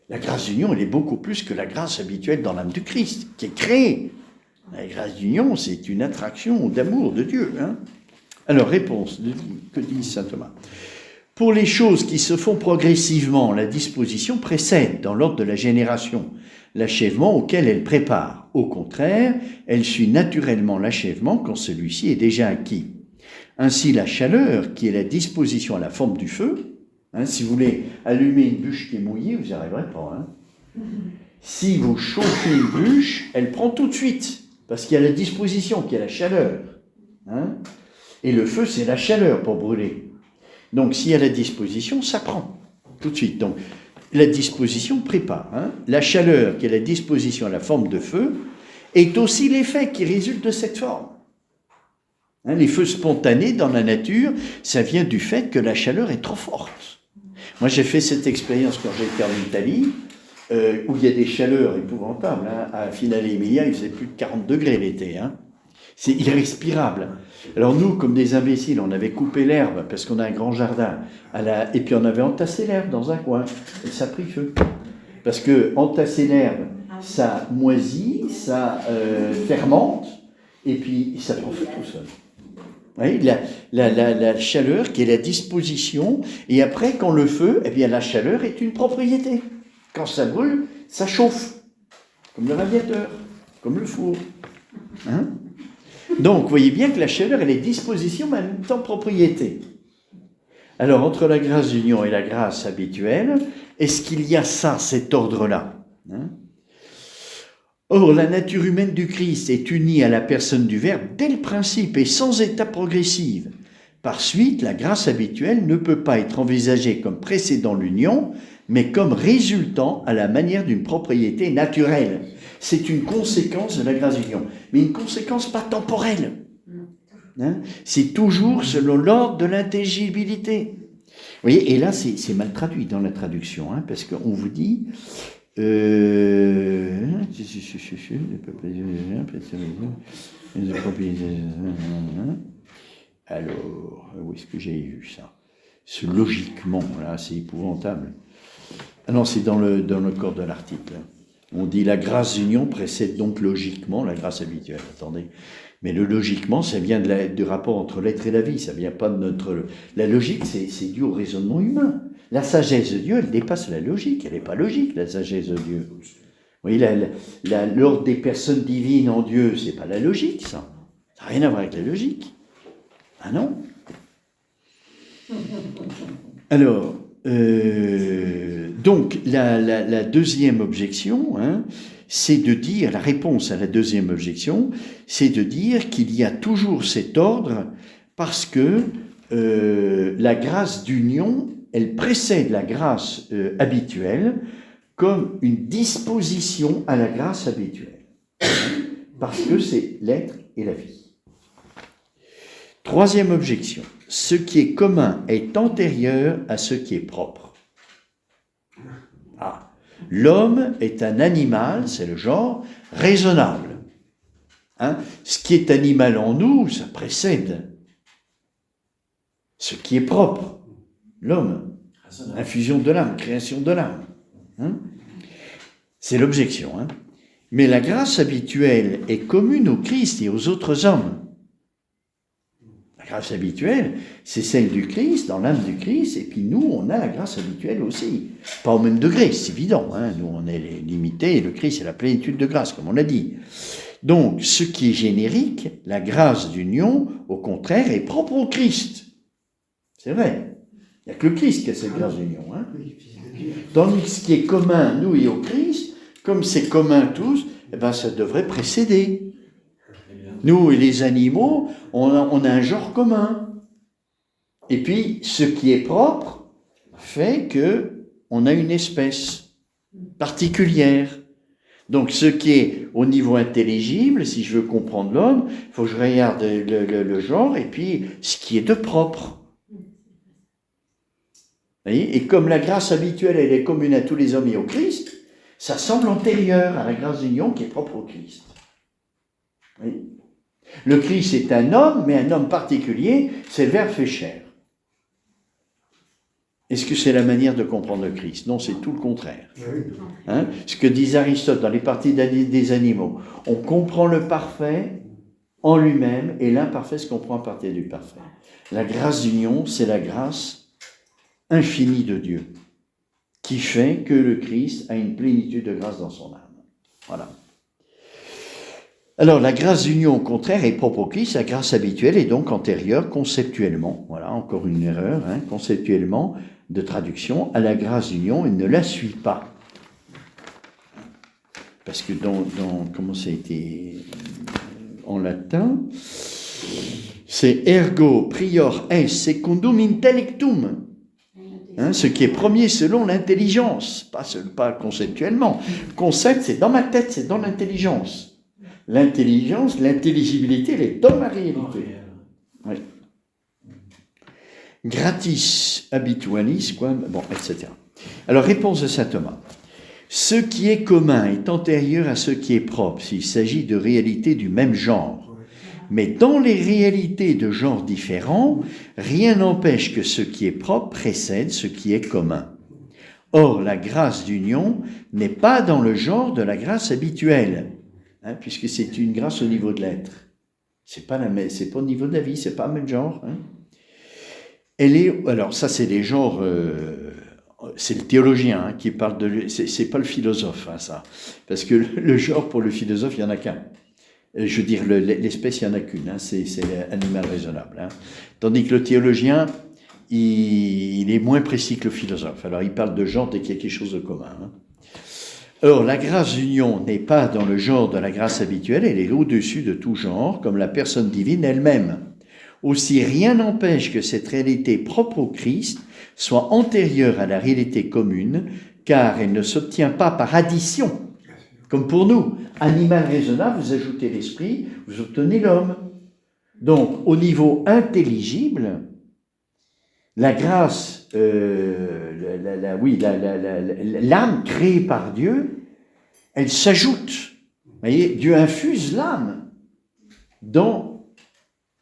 La grâce d'union, elle est beaucoup plus que la grâce habituelle dans l'âme du Christ, qui est créée. La grâce d'union, c'est une attraction d'amour de Dieu. Hein. Alors, réponse, que dit saint Thomas ? Pour les choses qui se font progressivement, la disposition précède, dans l'ordre de la génération, l'achèvement auquel elle prépare. Au contraire, elle suit naturellement l'achèvement quand celui-ci est déjà acquis. Ainsi, la chaleur, qui est la disposition à la forme du feu, hein, si vous voulez allumer une bûche qui est mouillée, vous n'y arriverez pas. Hein. Si vous chauffez une bûche, elle prend tout de suite, parce qu'il y a la disposition, qui est la chaleur. Hein. Et le feu, c'est la chaleur pour brûler. Donc, s'il y a la disposition, ça prend tout de suite. Donc, la disposition prépare. Hein. La chaleur, qui est la disposition à la forme de feu, est aussi l'effet qui résulte de cette forme. Hein, les feux spontanés dans la nature, ça vient du fait que la chaleur est trop forte. Moi, j'ai fait cette expérience quand j'étais en Italie, où il y a des chaleurs épouvantables. Hein. À Finale Emilia, il faisait plus de 40 degrés l'été. Hein. C'est irrespirable. Alors nous, comme des imbéciles, on avait coupé l'herbe parce qu'on a un grand jardin, et puis on avait entassé l'herbe dans un coin, et ça a pris feu. Parce que entasser l'herbe, ça moisit, ça fermente, et puis ça prend feu tout seul. Vous voyez, la chaleur qui est la disposition, et après, quand le feu, eh bien la chaleur est une propriété. Quand ça brûle, ça chauffe, comme le radiateur, comme le four. Hein? Donc, vous voyez bien que la chaleur, elle est disposition, mais en même temps propriété. Alors, entre la grâce d'union et la grâce habituelle, est-ce qu'il y a cet ordre-là? Hein? Or, la nature humaine du Christ est unie à la personne du Verbe dès le principe et sans étape progressive. Par suite, la grâce habituelle ne peut pas être envisagée comme précédant l'union, mais comme résultant à la manière d'une propriété naturelle. C'est une conséquence de la grâce d'union, mais une conséquence pas temporelle. Hein? C'est toujours selon l'ordre de l'intelligibilité. Vous voyez, et là, c'est mal traduit dans la traduction, hein, parce qu'on vous dit... Alors, où est-ce que j'ai vu ça? Ce logiquement, là, c'est épouvantable. Ah non, c'est dans le corps de l'article. On dit la grâce d'union précède donc logiquement la grâce habituelle. Attendez. Mais le logiquement, ça vient du rapport entre l'être et la vie. Ça vient pas de notre... La logique, c'est dû au raisonnement humain. La sagesse de Dieu, elle dépasse la logique. Elle n'est pas logique, la sagesse de Dieu. Vous voyez, l'ordre des personnes divines en Dieu, c'est pas la logique, ça. Ça n'a rien à voir avec la logique. Ah non? Alors... donc, la deuxième objection, hein, c'est de dire, la réponse à la deuxième objection, c'est de dire qu'il y a toujours cet ordre parce que la grâce d'union, elle précède la grâce habituelle comme une disposition à la grâce habituelle, parce que c'est l'être et la vie. Troisième objection, ce qui est commun est antérieur à ce qui est propre. Ah, l'homme est un animal, c'est le genre, raisonnable. Ce qui est animal en nous, ça précède ce qui est propre, l'homme, infusion de l'âme, création de l'âme. C'est l'objection. Mais la grâce habituelle est commune au Christ et aux autres hommes. La grâce habituelle, c'est celle du Christ, dans l'âme du Christ, et puis nous, on a la grâce habituelle aussi. Pas au même degré, c'est évident. Nous, on est limité, et le Christ, c'est la plénitude de grâce, comme on l'a dit. Donc, ce qui est générique, la grâce d'union, au contraire, est propre au Christ. C'est vrai. Il n'y a que le Christ qui a cette grâce d'union. Tandis que ce qui est commun, nous et au Christ, comme c'est commun tous, ça devrait précéder. Nous et les animaux, on a un genre commun. Et puis, ce qui est propre fait qu'on a une espèce particulière. Donc, ce qui est au niveau intelligible, si je veux comprendre l'homme, il faut que je regarde le genre et puis ce qui est de propre. Voyez, et comme la grâce habituelle, elle est commune à tous les hommes et au Christ, ça semble antérieur à la grâce d'union qui est propre au Christ. Voyez. Le Christ est un homme, mais un homme particulier, c'est le Verbe fait chair. Est-ce que c'est la manière de comprendre le Christ? Non, c'est tout le contraire. Ce que disait Aristote dans les parties des animaux, on comprend le parfait en lui-même et l'imparfait se comprend à partir du parfait. La grâce d'union, c'est la grâce infinie de Dieu qui fait que le Christ a une plénitude de grâce dans son âme. Voilà. Alors, la grâce d'union, au contraire, est propre au Christ. La grâce habituelle est donc antérieure conceptuellement. Voilà, encore une erreur, conceptuellement, de traduction, à la grâce d'union, il ne la suit pas. Parce que comment ça a été en latin, c'est ergo prior est secundum intellectum. Ce qui est premier selon l'intelligence, pas conceptuellement. Concept, c'est dans ma tête, c'est dans l'intelligence. L'intelligence, l'intelligibilité, elle est dans la réalité. Oui. Gratis habitualis, etc. Alors, réponse de saint Thomas. Ce qui est commun est antérieur à ce qui est propre, s'il s'agit de réalités du même genre. Mais dans les réalités de genres différents, rien n'empêche que ce qui est propre précède ce qui est commun. Or, la grâce d'union n'est pas dans le genre de la grâce habituelle, puisque c'est une grâce au niveau de l'être. C'est pas au niveau de la vie, c'est pas le même genre. Alors ça, c'est les genres. C'est le théologien qui parle de. C'est pas le philosophe, ça, parce que le genre pour le philosophe, il y en a qu'un. Je veux dire, l'espèce, il n'y en a qu'une, c'est l'animal raisonnable. Tandis que le théologien, il est moins précis que le philosophe. Alors, il parle de genre dès qu'il y a quelque chose de commun. Or, la grâce d'union n'est pas dans le genre de la grâce habituelle, elle est au-dessus de tout genre, comme la personne divine elle-même. Aussi, rien n'empêche que cette réalité propre au Christ soit antérieure à la réalité commune, car elle ne s'obtient pas par addition. Comme pour nous, animal raisonnable, vous ajoutez l'esprit, vous obtenez l'homme. Donc, au niveau intelligible, la grâce, l'âme créée par Dieu, elle s'ajoute. Vous voyez, Dieu infuse l'âme dans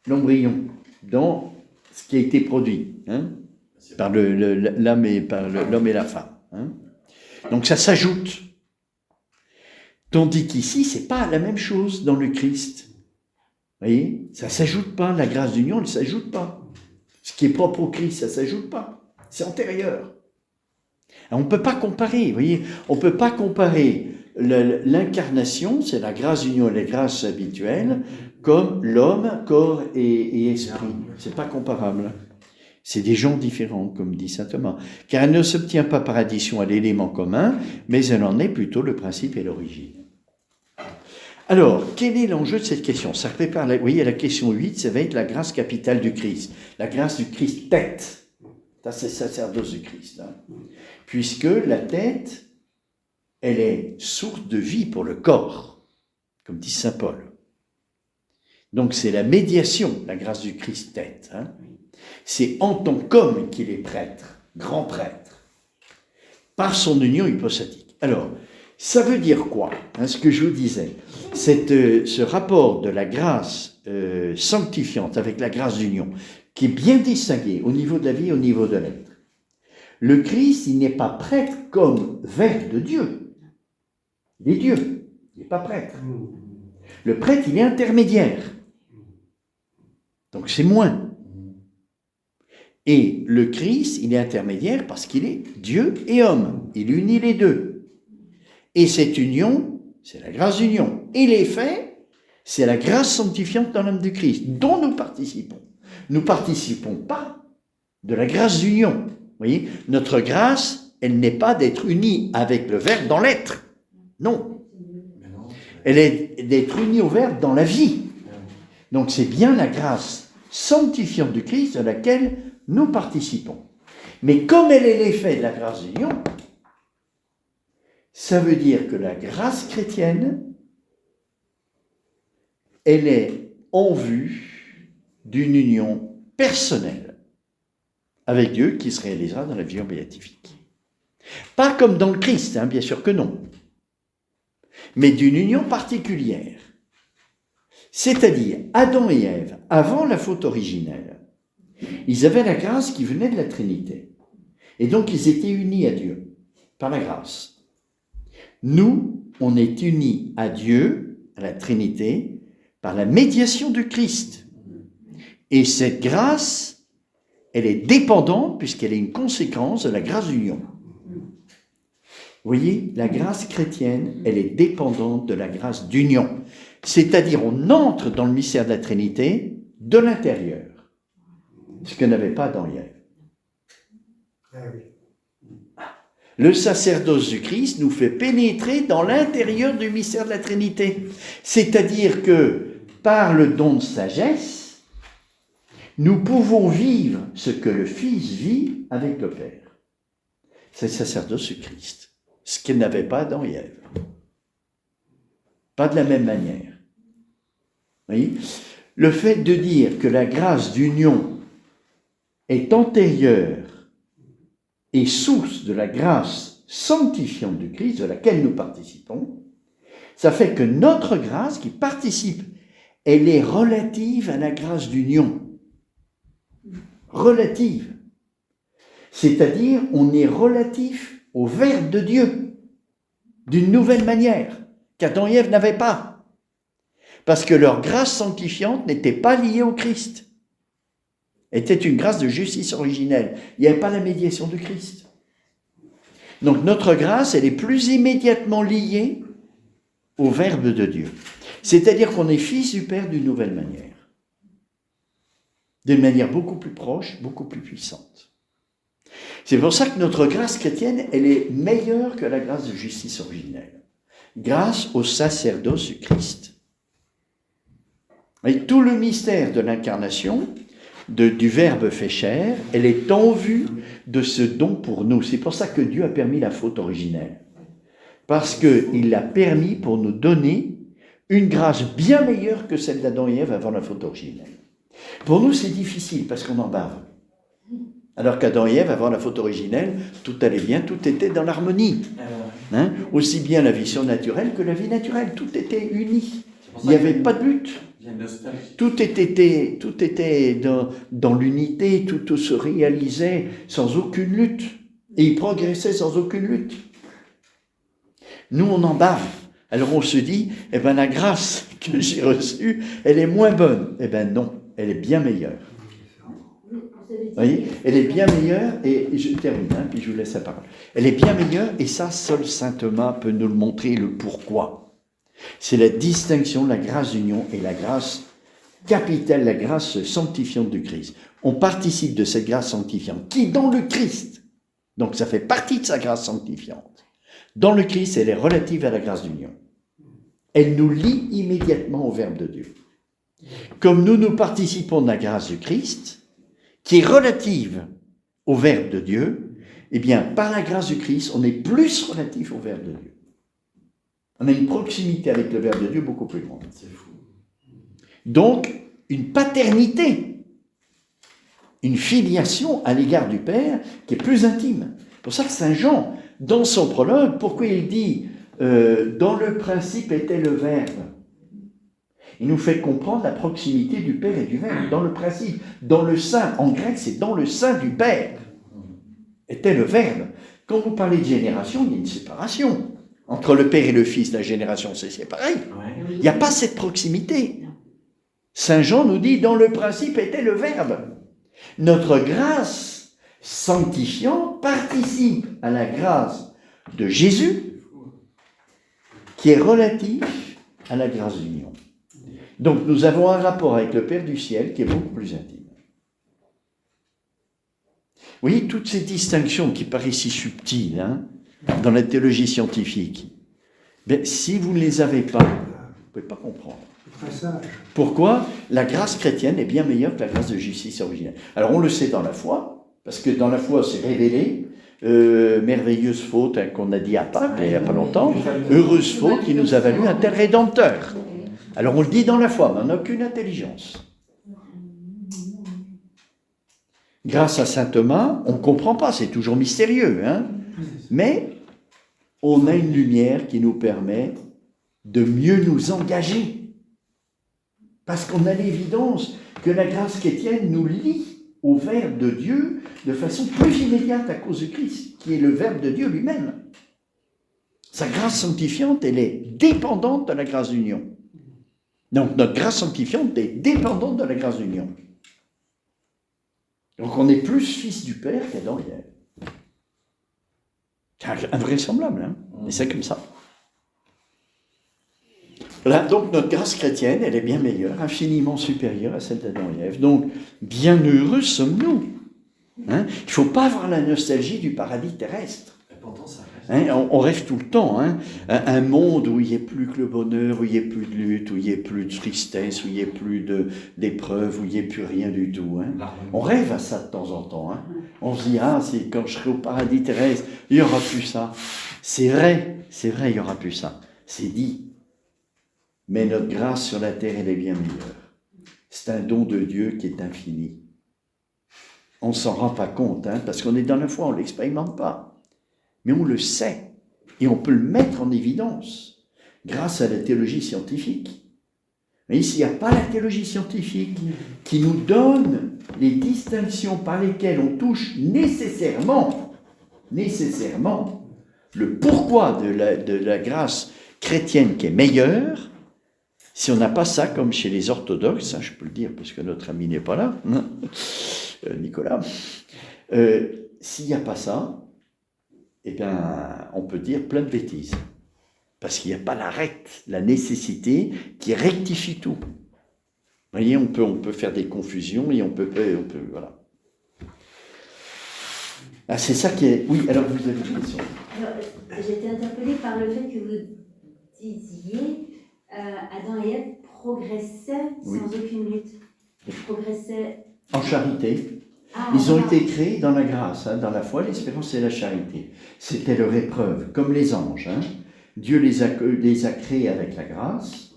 l'embryon, dans ce qui a été produit, par l'âme et par l'homme et la femme. Donc, ça s'ajoute. Tandis qu'ici, c'est pas la même chose dans le Christ. Vous voyez, ça s'ajoute pas, la grâce d'union ne s'ajoute pas. Ce qui est propre au Christ, ça s'ajoute pas. C'est antérieur. Alors, on ne peut pas comparer, vous voyez, on ne peut pas comparer l'incarnation, c'est la grâce d'union et la grâce habituelle, comme l'homme, corps et esprit. C'est pas comparable. C'est des gens différents, comme dit saint Thomas. Car elle ne s'obtient pas par addition à l'élément commun, mais elle en est plutôt le principe et l'origine. Alors, quel est l'enjeu de cette question? Ça prépare, vous voyez, la question 8, ça va être la grâce capitale du Christ. La grâce du Christ tête. Ça, c'est le sacerdoce du Christ. Puisque la tête elle est source de vie pour le corps, comme dit saint Paul. Donc c'est la médiation, la grâce du Christ tête. Hein. C'est en tant qu'homme qu'il est prêtre, grand prêtre, par son union hypostatique. Alors, ça veut dire quoi, hein, ce que je vous disais, ce rapport de la grâce sanctifiante avec la grâce d'union, qui est bien distingué au niveau de la vie et au niveau de l'être. Le Christ, il n'est pas prêtre comme Verbe de Dieu. Il est Dieu, il n'est pas prêtre. Le prêtre, il est intermédiaire. Donc c'est moins. Et le Christ, il est intermédiaire parce qu'il est Dieu et homme. Il unit les deux. Et cette union, c'est la grâce d'union. Et les faits, c'est la grâce sanctifiante dans l'âme du Christ, dont nous participons. Nous ne participons pas de la grâce d'union. Vous voyez, notre grâce, elle n'est pas d'être unie avec le Verbe dans l'être. Non. Elle est d'être unie au Verbe dans la vie. Donc c'est bien la grâce sanctifiante du Christ à laquelle nous participons. Mais comme elle est l'effet de la grâce d'union, ça veut dire que la grâce chrétienne, elle est en vue d'une union personnelle avec Dieu qui se réalisera dans la vie béatifique. Pas comme dans le Christ, hein, bien sûr que non, mais d'une union particulière. C'est-à-dire, Adam et Ève, avant la faute originelle, ils avaient la grâce qui venait de la Trinité. Et donc, ils étaient unis à Dieu, par la grâce. Nous, on est unis à Dieu, à la Trinité, par la médiation du Christ. Et cette grâce, elle est dépendante, puisqu'elle est une conséquence de la grâce d'union. Vous voyez, la grâce chrétienne, elle est dépendante de la grâce d'union. C'est-à-dire, on entre dans le mystère de la Trinité de l'intérieur, ce que n'avait pas Adam et Ève. Le sacerdoce du Christ nous fait pénétrer dans l'intérieur du mystère de la Trinité. C'est-à-dire que, par le don de sagesse, nous pouvons vivre ce que le Fils vit avec le Père. C'est le sacerdoce du Christ. Ce qu'il n'avait pas Adam et Ève. Pas de la même manière. Vous voyez ? Le fait de dire que la grâce d'union est antérieure et source de la grâce sanctifiante du Christ, de laquelle nous participons, ça fait que notre grâce qui participe, elle est relative à la grâce d'union. Relative. C'est-à-dire, on est relatif au Verbe de Dieu, d'une nouvelle manière, qu'Adam et Ève n'avaient pas. Parce que leur grâce sanctifiante n'était pas liée au Christ. Était une grâce de justice originelle. Il n'y avait pas la médiation du Christ. Donc notre grâce, elle est plus immédiatement liée au Verbe de Dieu. C'est-à-dire qu'on est fils du Père d'une nouvelle manière. D'une manière beaucoup plus proche, beaucoup plus puissante. C'est pour ça que notre grâce chrétienne, elle est meilleure que la grâce de justice originelle. Grâce au sacerdoce du Christ. Et tout le mystère de l'incarnation, du Verbe fait chair, elle est en vue de ce don pour nous. C'est pour ça que Dieu a permis la faute originelle. Parce qu'il l'a permis pour nous donner une grâce bien meilleure que celle d'Adam et Ève avant la faute originelle. Pour nous, c'est difficile parce qu'on en bave. Alors qu'Adam et Ève, avant la faute originelle, tout allait bien, tout était dans l'harmonie. Hein? Aussi bien la vie surnaturelle que la vie naturelle, tout était uni. Il n'y avait pas de lutte. Tout était dans l'unité, tout se réalisait sans aucune lutte. Et il progressait sans aucune lutte. Nous, on en bave. Alors on se dit, la grâce que j'ai reçue, elle est moins bonne. Non, elle est bien meilleure. Vous voyez, elle est bien meilleure, et je termine, puis je vous laisse la parole. Elle est bien meilleure, et ça, seul saint Thomas peut nous le montrer, le pourquoi. C'est la distinction de la grâce d'union et la grâce capitale, la grâce sanctifiante du Christ. On participe de cette grâce sanctifiante qui est dans le Christ. Donc ça fait partie de sa grâce sanctifiante. Dans le Christ, elle est relative à la grâce d'union. Elle nous lie immédiatement au Verbe de Dieu. Comme nous participons de la grâce du Christ, qui est relative au Verbe de Dieu, par la grâce du Christ, on est plus relatif au Verbe de Dieu. On a une proximité avec le Verbe de Dieu beaucoup plus grande. C'est fou. Donc, une paternité, une filiation à l'égard du Père qui est plus intime. C'est pour ça que Saint Jean, dans son prologue, pourquoi il dit dans le principe était le Verbe. Il nous fait comprendre la proximité du Père et du Verbe, dans le principe, dans le sein. En grec, c'est dans le sein du Père. Était le Verbe. Quand vous parlez de génération, il y a une séparation. Entre le Père et le Fils, la génération, c'est séparé. Il n'y a pas cette proximité. Saint Jean nous dit, dans le principe était le Verbe. Notre grâce sanctifiante participe à la grâce de Jésus, qui est relative à la grâce d'union. Donc nous avons un rapport avec le Père du ciel qui est beaucoup plus intime. Vous voyez, toutes ces distinctions qui paraissent si subtiles dans la théologie scientifique, ben, si vous ne les avez pas, vous ne pouvez pas comprendre. Très sage. Pourquoi la grâce chrétienne est bien meilleure que la grâce de justice originelle. Alors on le sait dans la foi, parce que dans la foi c'est révélé, merveilleuse faute qu'on a dit à Pâques il n'y a pas longtemps, heureuse faute qui nous a valu un tel rédempteur. Alors on le dit dans la foi, mais on n'a aucune intelligence. Grâce à saint Thomas, on ne comprend pas, c'est toujours mystérieux, mais on a une lumière qui nous permet de mieux nous engager. Parce qu'on a l'évidence que la grâce chrétienne nous lie au Verbe de Dieu de façon plus immédiate à cause de Christ, qui est le Verbe de Dieu lui-même. Sa grâce sanctifiante, elle est dépendante de la grâce d'union. Donc notre grâce sanctifiante est dépendante de la grâce d'union. Donc on est plus fils du Père qu'Adam et Ève. C'est invraisemblable, mais c'est comme ça. Voilà, donc notre grâce chrétienne, elle est bien meilleure, infiniment supérieure à celle d'Adam et Ève. Donc, bien heureux sommes-nous. Il ne faut pas avoir la nostalgie du paradis terrestre. On rêve tout le temps. Un monde où il n'y ait plus que le bonheur, où il n'y ait plus de lutte, où il n'y ait plus de tristesse, où il n'y ait plus d'épreuves, où il n'y ait plus rien du tout. On rêve à ça de temps en temps. On se dit, c'est quand je serai au paradis terrestre, il n'y aura plus ça. C'est vrai, il n'y aura plus ça. C'est dit. Mais notre grâce sur la terre, elle est bien meilleure. C'est un don de Dieu qui est infini. On ne s'en rend pas compte, parce qu'on est dans la foi, on ne l'expérimente pas. Mais on le sait, et on peut le mettre en évidence, grâce à la théologie scientifique. Mais s'il n'y a pas la théologie scientifique qui nous donne les distinctions par lesquelles on touche nécessairement, le pourquoi de la grâce chrétienne qui est meilleure, si on n'a pas ça, comme chez les orthodoxes, je peux le dire parce que notre ami n'est pas là, Nicolas, s'il n'y a pas ça, eh bien, on peut dire plein de bêtises. Parce qu'il n'y a pas la nécessité qui rectifie tout. Vous voyez, on peut faire des confusions et on peut voilà. Ah, c'est ça qui est... Oui, alors vous avez une question. J'étais interpellée par le fait que vous disiez Adam et Ève progressaient sans aucune lutte. Ils progressaient... En charité. Ils ont été créés dans la grâce, dans la foi, l'espérance et la charité. C'était leur épreuve, comme les anges. Dieu les a créés avec la grâce,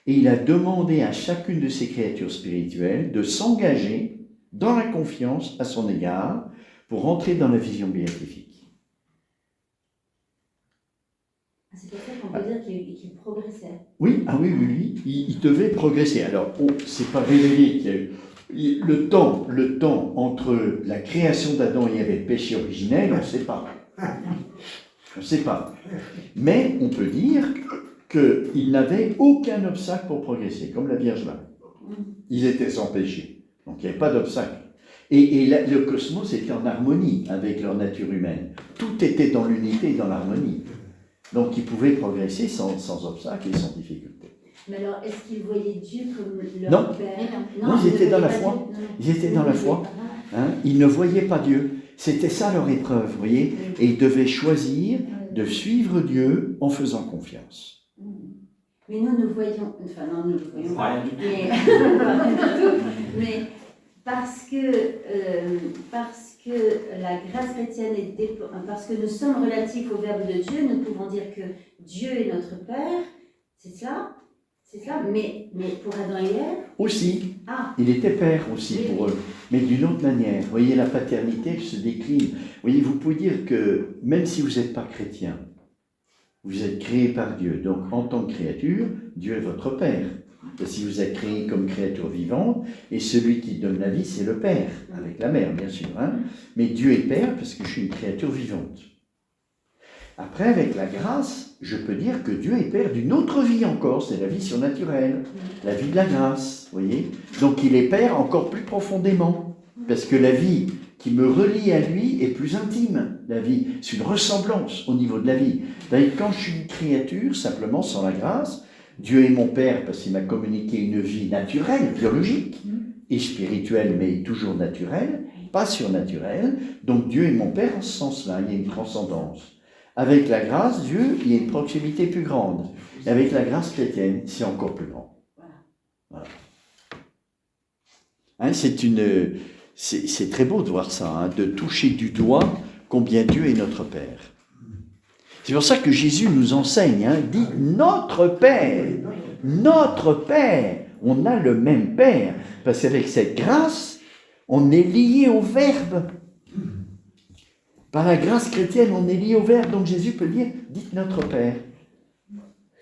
et il a demandé à chacune de ses créatures spirituelles de s'engager dans la confiance à son égard pour entrer dans la vision béatifique. C'est pour ça qu'on peut dire qu'il progressait. Oui, il devait progresser. Alors, c'est pas révélé qu'il y a eu... Le temps entre la création d'Adam et Ève et le péché originel, on ne sait pas. On ne sait pas. Mais on peut dire qu'il n'avait aucun obstacle pour progresser, comme la Vierge Marie. Ils étaient sans péché, donc il n'y avait pas d'obstacle. Et le cosmos était en harmonie avec leur nature humaine. Tout était dans l'unité et dans l'harmonie. Donc ils pouvaient progresser sans obstacle et sans difficulté. Mais alors, est-ce qu'ils voyaient Dieu comme leur Père ? Non, ils étaient dans la foi. Ils étaient dans la foi. Ils ne voyaient pas Dieu. C'était ça leur épreuve, vous voyez. Et ils devaient choisir de suivre Dieu en faisant confiance. Mais nous voyons... Enfin, non, nous ne voyons pas. Mais parce que que la grâce chrétienne parce que nous sommes relatifs au Verbe de Dieu, nous pouvons dire que Dieu est notre Père, c'est cela, mais pour Adam et Ève aussi. Ah. Il était père aussi Oui, pour oui. eux, mais d'une autre manière. Vous voyez, la paternité se décline. Vous voyez, vous pouvez dire que même si vous n'êtes pas chrétien, vous êtes créé par Dieu. Donc, en tant que créature, Dieu est votre Père. Et si vous êtes créé comme créature vivante, et celui qui donne la vie, c'est le Père, avec la mère, bien sûr. Hein. Mais Dieu est Père parce que je suis une créature vivante. Après, avec la grâce, je peux dire que Dieu est Père d'une autre vie encore, c'est la vie surnaturelle, la vie de la grâce, vous voyez. Donc, il est Père encore plus profondément, parce que la vie qui me relie à lui est plus intime. La vie, c'est une ressemblance au niveau de la vie. D'ailleurs, quand je suis une créature, simplement sans la grâce, Dieu est mon Père parce qu'il m'a communiqué une vie naturelle, biologique, et spirituelle, mais toujours naturelle, pas surnaturelle. Donc Dieu est mon Père en ce sens-là, il y a une transcendance. Avec la grâce, Dieu, il y a une proximité plus grande. Et avec la grâce chrétienne, c'est encore plus grand. Voilà. Hein, c'est très beau de voir ça, hein, de toucher du doigt combien Dieu est notre Père. C'est pour ça que Jésus nous enseigne, hein, dit notre Père, notre Père. On a le même Père, parce qu'avec cette grâce, on est lié au Verbe. Par la grâce chrétienne, on est lié au Verbe, donc Jésus peut dire, dites notre Père.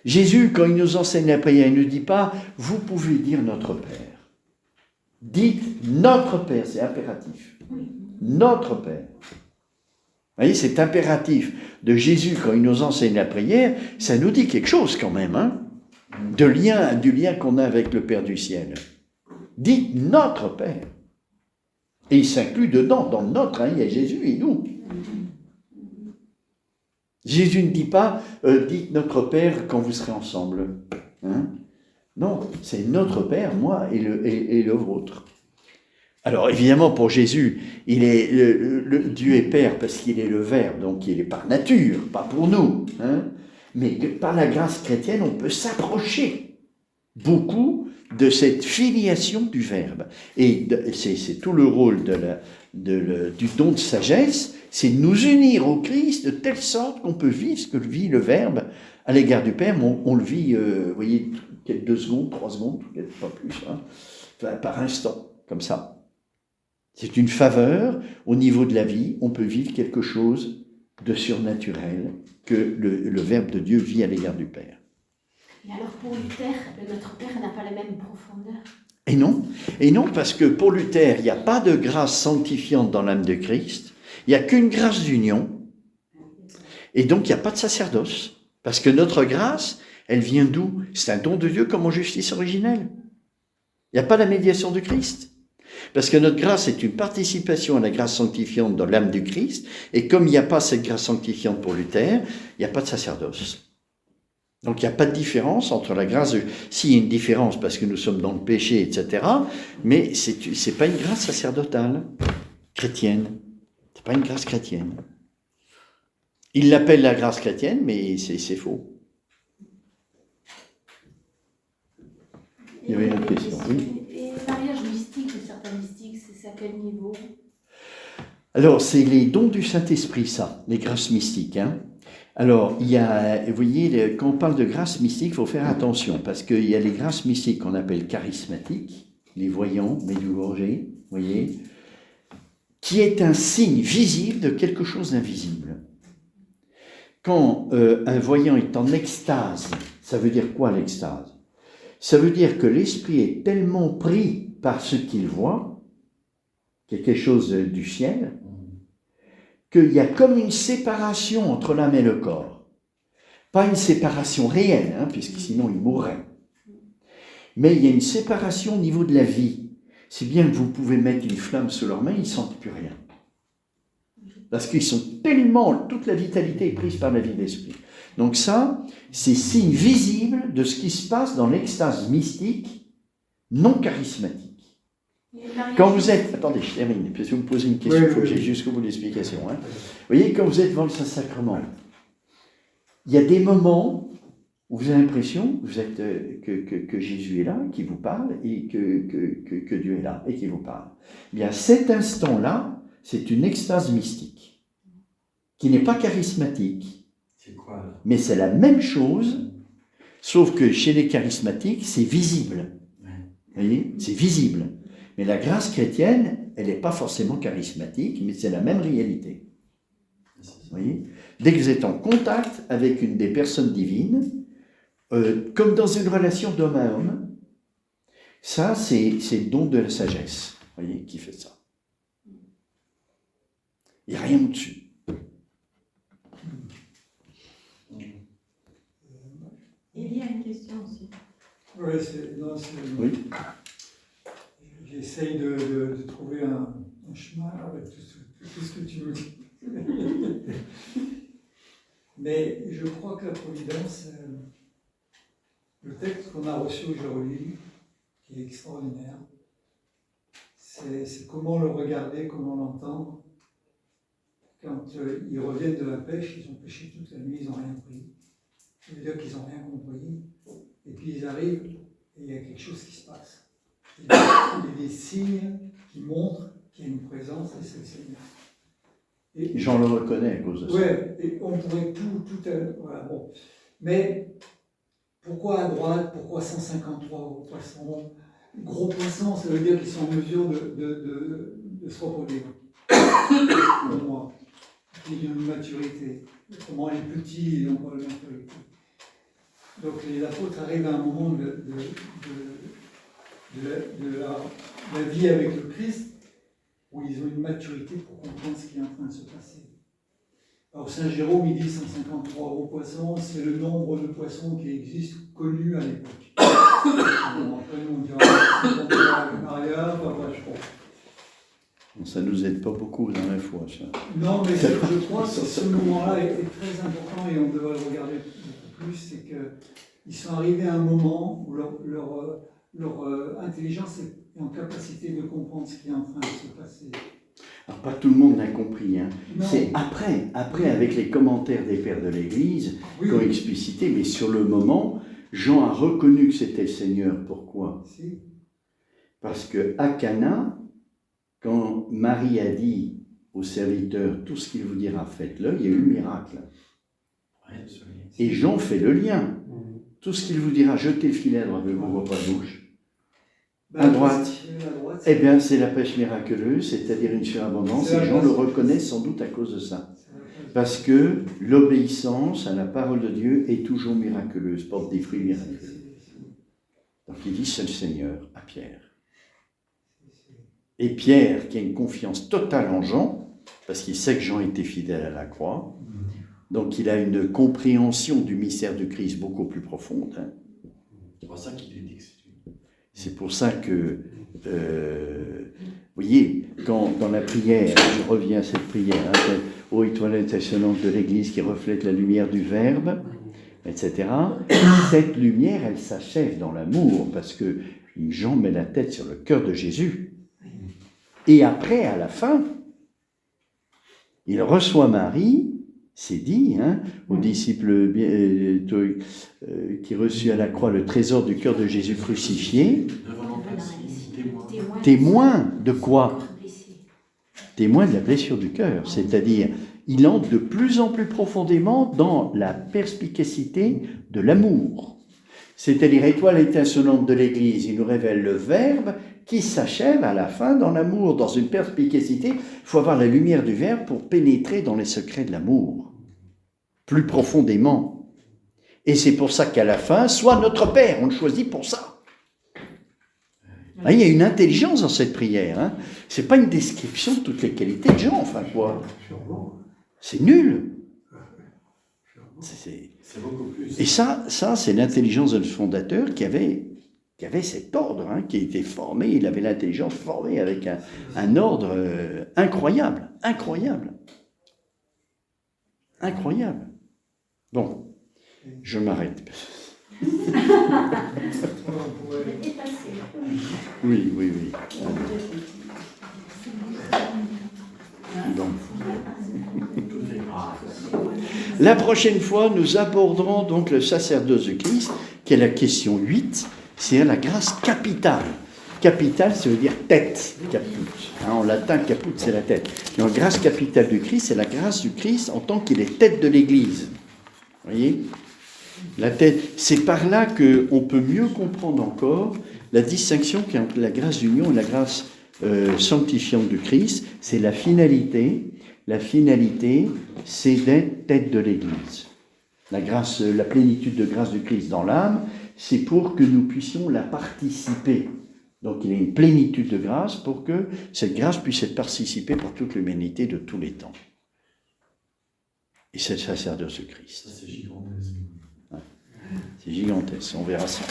Jésus, quand il nous enseigne la prière, il ne dit pas, vous pouvez dire notre Père. Dites notre Père, c'est impératif. Notre Père. Vous voyez, cet impératif de Jésus, quand il nous enseigne la prière, ça nous dit quelque chose quand même, hein, du lien qu'on a avec le Père du ciel. Dites notre Père. Et il s'inclut dedans, dans notre, hein, il y a Jésus et nous. Jésus ne dit pas, dites notre Père quand vous serez ensemble. Hein. Non, c'est notre Père, moi et le vôtre. Alors évidemment pour Jésus, il est Dieu est Père parce qu'il est le Verbe, donc il est par nature, pas pour nous. Hein. Mais par la grâce chrétienne, on peut s'approcher beaucoup de cette filiation du Verbe. Et c'est tout le rôle du don de sagesse, c'est de nous unir au Christ de telle sorte qu'on peut vivre ce que vit le Verbe à l'égard du Père. On le vit, vous voyez, peut-être 2 secondes, 3 secondes, peut-être pas plus, hein, par instant, comme ça. C'est une faveur au niveau de la vie, on peut vivre quelque chose de surnaturel que le Verbe de Dieu vit à l'égard du Père. Et alors pour Luther, notre Père n'a pas la même profondeur? Et non, parce que pour Luther, il n'y a pas de grâce sanctifiante dans l'âme de Christ, il n'y a qu'une grâce d'union, et donc il n'y a pas de sacerdoce, parce que notre grâce, elle vient d'où? C'est un don de Dieu comme en justice originelle. Il n'y a pas la médiation de Christ. Parce que notre grâce est une participation à la grâce sanctifiante dans l'âme du Christ, et comme il n'y a pas cette grâce sanctifiante pour Luther, il n'y a pas de sacerdoce. Donc il n'y a pas de différence entre la grâce, s'il y a une différence parce que nous sommes dans le péché, etc., mais c'est pas une grâce sacerdotale, chrétienne, c'est pas une grâce chrétienne. Il l'appelle la grâce chrétienne, mais c'est faux. Il y avait une autre question, oui. Et le mariage mystique de certains mystiques, c'est à quel niveau? Alors, c'est les dons du Saint-Esprit, ça, les grâces mystiques. Hein. Alors, il y a, vous voyez, quand on parle de grâces mystiques, il faut faire attention, parce qu'il y a les grâces mystiques qu'on appelle charismatiques, les voyants, Medjugorje, vous voyez, qui est un signe visible de quelque chose d'invisible. Quand un voyant est en extase, ça veut dire quoi l'extase? Ça veut dire que l'esprit est tellement pris par ce qu'il voit, quelque chose du ciel, qu'il y a comme une séparation entre l'âme et le corps. Pas une séparation réelle, hein, puisque sinon il mourrait. Mais il y a une séparation au niveau de la vie. Si bien que vous pouvez mettre une flamme sous leurs mains, ils ne sentent plus rien. Parce qu'ils sont tellement, toute la vitalité est prise par la vie de l'esprit. Donc ça, c'est signe visible de ce qui se passe dans l'extase mystique non charismatique. Quand vous êtes... Attendez, je termine, parce que vous me posez une question, il faut que j'ai jusqu'au bout de l'explication. Hein. Vous voyez, quand vous êtes devant le Saint-Sacrement, il y a des moments où vous avez l'impression vous êtes, que Jésus est là, qui vous parle, et que Dieu est là, et qui vous parle. Bien, cet instant-là, c'est une extase mystique, qui n'est pas charismatique, C'est quoi là? mais c'est la même chose, sauf que chez les charismatiques, c'est visible. Ouais. Vous voyez, c'est visible. Mais la grâce chrétienne, elle n'est pas forcément charismatique, mais c'est la même réalité. C'est ça. Vous voyez, dès que vous êtes en contact avec une des personnes divines, comme dans une relation d'homme à homme, ça, c'est le don de la sagesse, vous voyez, qui fait ça. Il n'y a rien au-dessus. Il y a une question aussi. Oui, Oui. J'essaye de trouver un chemin avec tout ce que tu me dis. Mais je crois que la providence, le texte qu'on a reçu aujourd'hui, qui est extraordinaire, c'est comment le regarder, comment l'entendre. Quand ils reviennent de la pêche, ils ont pêché toute la nuit, ils n'ont rien pris. Ça veut dire qu'ils n'ont rien compris. Et puis ils arrivent et il y a quelque chose qui se passe. Il y a des signes qui montrent qu'il y a une présence et c'est le Seigneur. Et Jean le reconnaît à cause de ça. ouais, et on pourrait voilà, bon. Mais pourquoi à droite, pourquoi 153 gros poissons? Gros poissons, ça veut dire qu'ils sont en mesure de se reproduire. Pour moi. Ils ont une maturité. Autrement, les petits, ils n'ont pas de maturité. Donc les apôtres arrivent à un moment de la vie avec le Christ où ils ont une maturité pour comprendre ce qui est en train de se passer. Alors Saint Jérôme, il dit 153 gros poissons, c'est le nombre de poissons qui existent connus à l'époque. Après, nous, on dira 153 avec Maria, enfin, je crois. Ça ne nous aide pas beaucoup dans la foi, ça. Non, mais je crois que ce moment-là est très important et on devrait le regarder beaucoup plus. C'est qu'ils sont arrivés à un moment où leur intelligence est en capacité de comprendre ce qui est en train de se passer. Alors, pas tout le monde l'a compris. Hein. Non. C'est après, avec les commentaires des pères de l'Église Oui, qui ont explicité, mais sur le moment, Jean a reconnu que c'était le Seigneur. Pourquoi? si. Parce que à Cana, quand Marie a dit aux serviteurs, tout ce qu'il vous dira, faites-le, il y a eu le miracle. Ouais, absolument. Et Jean fait le lien. Tout ce qu'il vous dira, jetez le filet à droite, ne vous voit pas à gauche. À droite. Eh bien, c'est la pêche miraculeuse, c'est-à-dire une surabondance, et Jean le reconnaît sans doute à cause de ça. Parce que l'obéissance à la parole de Dieu est toujours miraculeuse, porte des fruits miraculeux. Donc il dit, c'est le Seigneur à Pierre. Et Pierre, qui a une confiance totale en Jean, parce qu'il sait que Jean était fidèle à la croix, donc il a une compréhension du mystère du Christ beaucoup plus profonde. Hein. C'est pour ça qu'il est dit que c'est lui. C'est pour ça que, vous voyez, quand dans la prière, je reviens à cette prière, hein, ô étoile étincelante de l'Église qui reflète la lumière du Verbe, etc., cette lumière, elle s'achève dans l'amour, parce que Jean met la tête sur le cœur de Jésus. Et après, à la fin, il reçoit Marie, c'est dit, hein, aux disciples qui reçut à la croix le trésor du cœur de Jésus crucifié. Devant témoin. Témoin de quoi? Témoin de la blessure du cœur, c'est-à-dire, il entre de plus en plus profondément dans la perspicacité de l'amour. C'est-à-dire, étoile étincelante de l'Église, il nous révèle le Verbe qui s'achève à la fin dans l'amour, dans une perspicacité. Il faut avoir la lumière du Verbe pour pénétrer dans les secrets de l'amour, plus profondément. Et c'est pour ça qu'à la fin, soit notre Père, on le choisit pour ça. Hein, il y a une intelligence dans cette prière. Hein. Ce n'est pas une description de toutes les qualités de Jean, enfin quoi. C'est nul. C'est beaucoup plus. Et ça c'est l'intelligence de notre fondateur qui avait cet ordre, hein, qui a été formé, il avait l'intelligence formée avec un ordre incroyable. Bon, je m'arrête. Oui. Bon. La prochaine fois, nous aborderons donc le sacerdoce du Christ, qui est la question 8, c'est la grâce capitale. Capital, ça veut dire tête, caput. Hein, en latin, caput, c'est la tête. Donc, grâce capitale du Christ, c'est la grâce du Christ en tant qu'il est tête de l'Église. Vous voyez? La tête, c'est par là qu'on peut mieux comprendre encore la distinction qu'il y a entre la grâce d'union et la grâce sanctifiante du Christ. C'est la finalité. La finalité, c'est d'être tête de l'Église. La grâce, la plénitude de grâce du Christ dans l'âme, c'est pour que nous puissions la participer. Donc il y a une plénitude de grâce pour que cette grâce puisse être participée par toute l'humanité de tous les temps. Et c'est le sacerdoce de Christ. Ça, c'est gigantesque. Ouais. C'est gigantesque, on verra ça.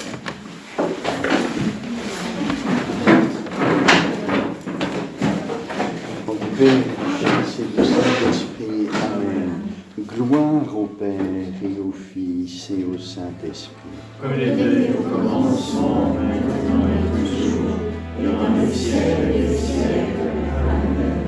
Donc, Père, Fils et au Saint-Esprit, Amen. Gloire au Père et au Fils et au Saint-Esprit. Comme il était au commencement, maintenant et toujours, et dans les siècles des siècles. Amen.